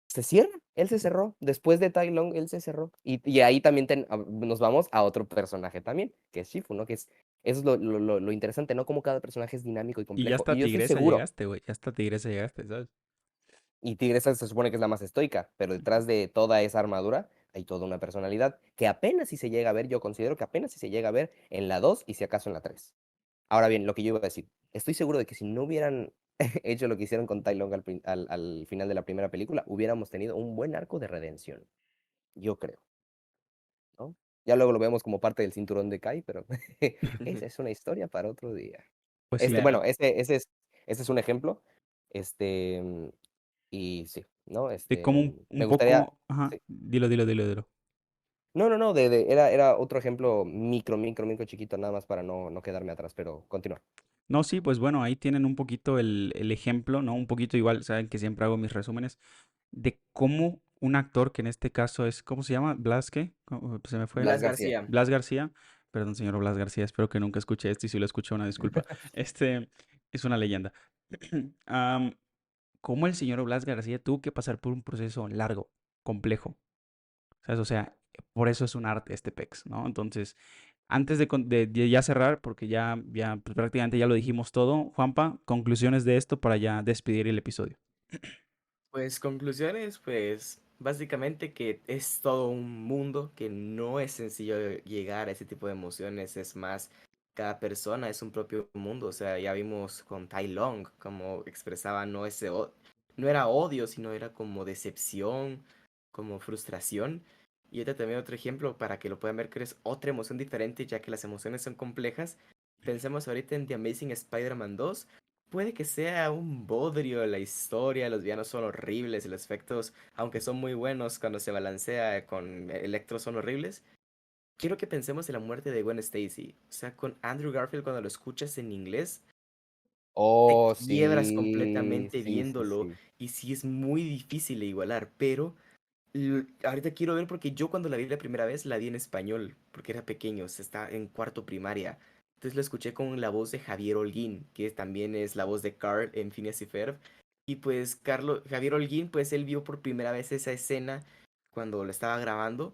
se cierra, él se cerró. Después de Tai Lung, él se cerró. Y ahí también nos vamos a otro personaje también, que es Shifu, ¿no? Eso es lo interesante, ¿no? Como cada personaje es dinámico y Y ya complejo. hasta Y yo estoy Tigresa seguro, llegaste, güey. Ya hasta Tigresa llegaste, ¿sabes? y Tigresa se supone que es la más estoica, pero detrás de toda esa armadura hay toda una personalidad que apenas si se llega a ver, yo considero que apenas si se llega a ver en la 2 y si acaso en la 3. Ahora bien, lo que yo iba a decir, estoy seguro de que si no hubieran hecho lo que hicieron con Tai Lung al final de la primera película, hubiéramos tenido un buen arco de redención, yo creo, ¿no? Ya luego lo vemos como parte del cinturón de Kai, pero esa es una historia para otro día. Pues sí. Bueno, Claro. ese es un ejemplo, este, y sí, ¿no? De cómo Me un gustaría, poco. Ajá. sí. Dilo. No, era otro ejemplo micro chiquito, nada más para no quedarme atrás, pero continúa. No, sí, pues bueno, ahí tienen un poquito el ejemplo, ¿no? Un poquito igual, saben que siempre hago mis resúmenes, de cómo un actor, que en este caso es, ¿cómo se llama? ¿Blas qué? Se me fue. Blas Blas García. García. Blas García. Perdón, señor Blas García, espero que nunca escuche esto y si lo escucho, una disculpa. Este es una leyenda. Am, Cómo el señor Blas García tuvo que pasar por un proceso largo, complejo, ¿sabes? O sea, por eso es un arte este PEX, ¿no? Entonces, antes de ya cerrar, porque ya pues, prácticamente ya lo dijimos todo, Juanpa, conclusiones de esto para ya despedir el episodio. Pues conclusiones, pues básicamente que es todo un mundo, que no es sencillo llegar a ese tipo de emociones, es más, cada persona es un propio mundo, o sea, ya vimos con Tai Long como expresaba no era odio, sino era como decepción, como frustración. Y este también otro ejemplo para que lo puedan ver que es otra emoción diferente, ya que las emociones son complejas. Pensemos ahorita en The Amazing Spider-Man 2. Puede que sea un bodrio la historia, los villanos son horribles y los efectos, aunque son muy buenos cuando se balancea con Electro, son horribles. Quiero que pensemos en la muerte de Gwen Stacy. O sea, con Andrew Garfield cuando lo escuchas en inglés, te Oh, quiebras sí, completamente sí, sí, viéndolo sí. y sí es muy difícil de igualar, pero ahorita quiero ver porque yo cuando la vi la primera vez la vi en español, porque era pequeño, se está en cuarto primaria. Entonces lo escuché con la voz de Javier Holguín, que también es la voz de Carl en Phineas y Ferb. Y pues Javier Holguín, pues él vio por primera vez esa escena cuando lo estaba grabando.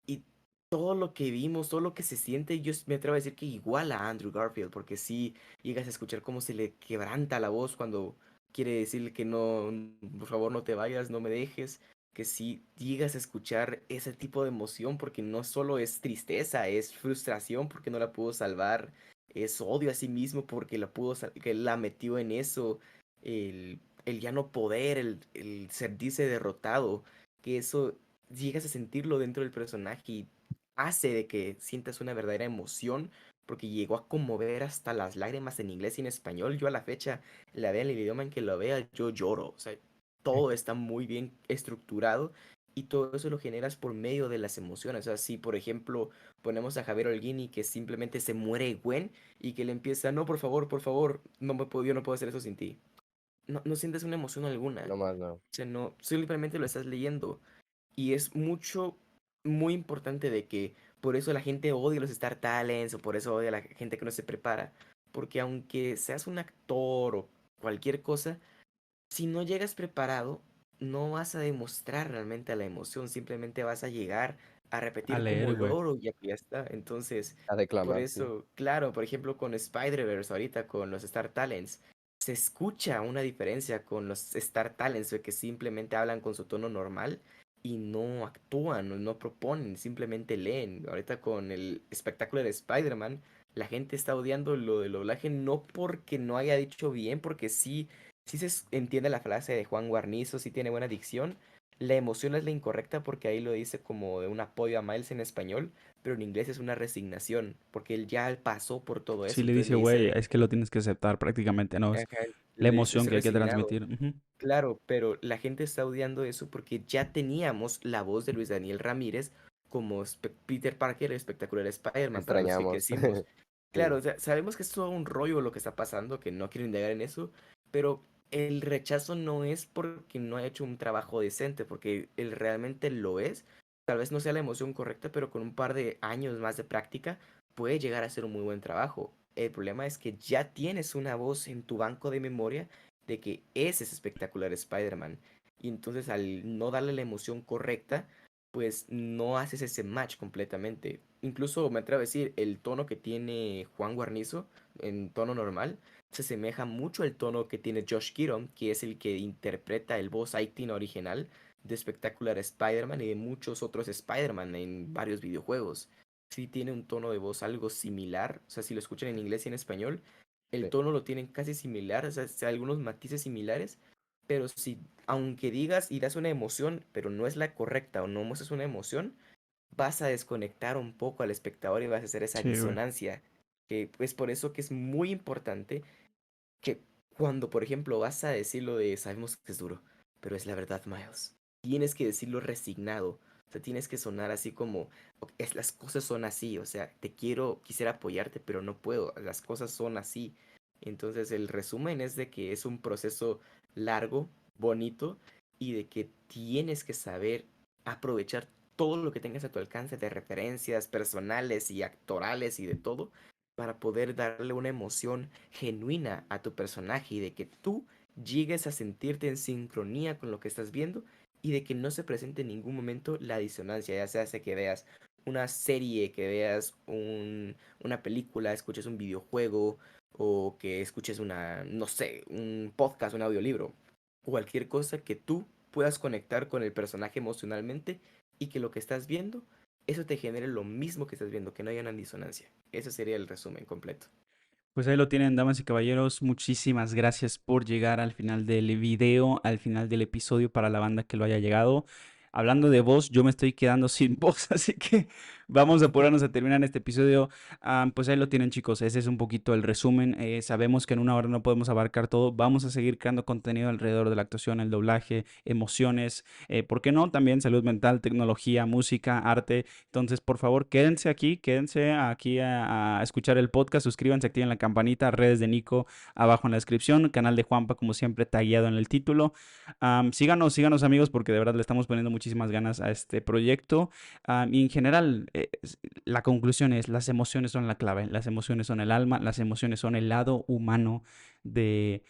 Y todo lo que vimos, todo lo que se siente, me atrevo a decir que igual a Andrew Garfield, porque sí llegas a escuchar cómo se le quebranta la voz cuando quiere decirle que no, por favor no te vayas, no me dejes, que si llegas a escuchar ese tipo de emoción, porque no solo es tristeza, es frustración porque no la pudo salvar, es odio a sí mismo porque que la metió en eso, el ya no poder, el sentirse derrotado, que eso llegas a sentirlo dentro del personaje y hace de que sientas una verdadera emoción. Porque llegó a conmover hasta las lágrimas en inglés y en español. Yo a la fecha, la vea en el idioma en que lo vea, yo lloro. O sea, todo está muy bien estructurado y todo eso lo generas por medio de las emociones. O sea, si por ejemplo ponemos a Javier Holguín y que simplemente se muere Gwen y que le empieza, no, por favor, no me puedo, yo no puedo hacer eso sin ti. No, no sientes una emoción alguna. No más, no. O sea, no, simplemente lo estás leyendo. Y es muy importante de que por eso la gente odia los Star Talents o por eso odia a la gente que no se prepara. Porque aunque seas un actor o cualquier cosa, si no llegas preparado, no vas a demostrar realmente la emoción, simplemente vas a llegar a A repetir como leer, güey. loro y ya está. Entonces, A por declamar, sí. eso, claro, por ejemplo, con Spider-Verse ahorita, con los Star Talents, se escucha una diferencia con los Star Talents de que simplemente hablan con su tono normal y no actúan, no proponen, simplemente leen. Ahorita con el espectáculo de Spider-Man, la gente está odiando lo del doblaje no porque no haya dicho bien, porque sí entiende la frase de Juan Guarnizo, sí tiene buena dicción. La emoción es la incorrecta porque ahí lo dice como de un apoyo a Miles en español, pero en inglés es una resignación, porque él ya pasó por todo Sí eso, le entonces dice, le dice güey, de es que lo tienes que aceptar prácticamente, ¿no? Es ajá, la le dice, emoción es que hay que resignado. transmitir. Ujú. Claro, pero la gente está odiando eso porque ya teníamos la voz de Luis Daniel Ramírez como Peter Parker, el espectacular Te Spider-Man, para los que extrañamos. crecimos. Claro, Sí. o sea, sabemos que es todo un rollo lo que está pasando, que no quiero indagar en eso, pero el rechazo no es porque no haya hecho un trabajo decente, porque él realmente lo es. Tal vez no sea la emoción correcta, pero con un par de años más de práctica puede llegar a ser un muy buen trabajo. El problema es que ya tienes una voz en tu banco de memoria de que ese es espectacular Spider-Man. Y entonces al no darle la emoción correcta, pues no haces ese match completamente. Incluso me atrevo a decir, el tono que tiene Juan Guarnizo en tono normal se asemeja mucho al tono que tiene Josh Keaton, que es el que interpreta el voz acting original de Spectacular Spider-Man y de muchos otros Spider-Man en varios videojuegos. Sí tiene un tono de voz algo similar, o sea, si lo escuchan en inglés y en español, el Sí, tono lo tienen casi similar, o sea, algunos matices similares, pero si, aunque digas y das una emoción, pero no es la correcta o no muestras una emoción, vas a desconectar un poco al espectador y vas a hacer esa Sí, güey. disonancia. Que es por eso que es muy importante que cuando, por ejemplo, vas a decirlo de sabemos que es duro, pero es la verdad, Miles. Tienes que decirlo resignado. O sea, tienes que sonar así como, las cosas son así, o sea, quisiera apoyarte, pero no puedo, las cosas son así. Entonces, el resumen es de que es un proceso largo, bonito, y de que tienes que saber aprovechar todo lo que tengas a tu alcance de referencias personales y actorales y de todo para poder darle una emoción genuina a tu personaje y de que tú llegues a sentirte en sincronía con lo que estás viendo y de que no se presente en ningún momento la disonancia, ya sea que veas una serie, que veas una película, escuches un videojuego o que escuches no sé, un podcast, un audiolibro, cualquier cosa que tú puedas conectar con el personaje emocionalmente y que lo que estás viendo eso te genere lo mismo que estás viendo, que no haya una disonancia. Ese sería el resumen completo. Pues ahí lo tienen, damas y caballeros. Muchísimas gracias por llegar al final del video, al final del episodio para la banda que lo haya llegado. Hablando de voz, yo me estoy quedando sin voz, así que vamos a apurarnos a terminar este episodio. Pues ahí lo tienen, chicos. Ese es un poquito el resumen. Sabemos que en una hora no podemos abarcar todo. Vamos a seguir creando contenido alrededor de la actuación, el doblaje, emociones. ¿Por qué no? También salud mental, tecnología, música, arte. Entonces, por favor, quédense aquí a escuchar el podcast, suscríbanse, activen la campanita, redes de Nico abajo en la descripción, canal de Juanpa como siempre tagueado en el título. Síganos amigos porque de verdad le estamos poniendo muchísimas ganas a este proyecto. Y en general, la conclusión es, las emociones son la clave, las emociones son el alma, las emociones son el lado humano de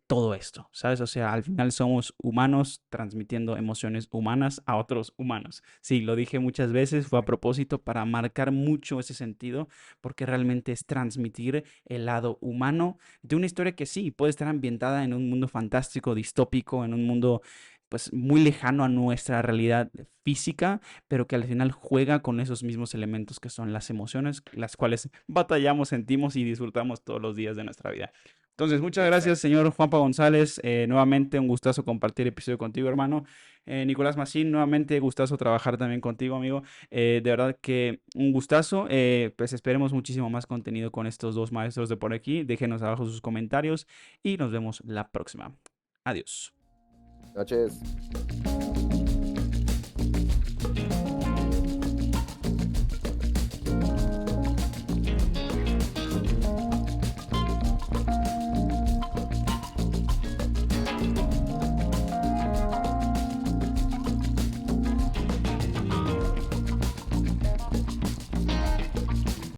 todo esto, ¿sabes? O sea, al final somos humanos transmitiendo emociones humanas a otros humanos. Sí, lo dije muchas veces, fue a propósito para marcar mucho ese sentido, porque realmente es transmitir el lado humano de una historia que sí, puede estar ambientada en un mundo fantástico, distópico, en un mundo pues muy lejano a nuestra realidad física, pero que al final juega con esos mismos elementos que son las emociones, las cuales batallamos, sentimos y disfrutamos todos los días de nuestra vida. Entonces, muchas gracias, Exacto. señor Juanpa González. Nuevamente, un gustazo compartir episodio contigo, hermano. Nicolás Macín, nuevamente, gustazo trabajar también contigo, amigo. De verdad que un gustazo. Pues esperemos muchísimo más contenido con estos dos maestros de por aquí. Déjenos abajo sus comentarios y nos vemos la próxima. Adiós. noches.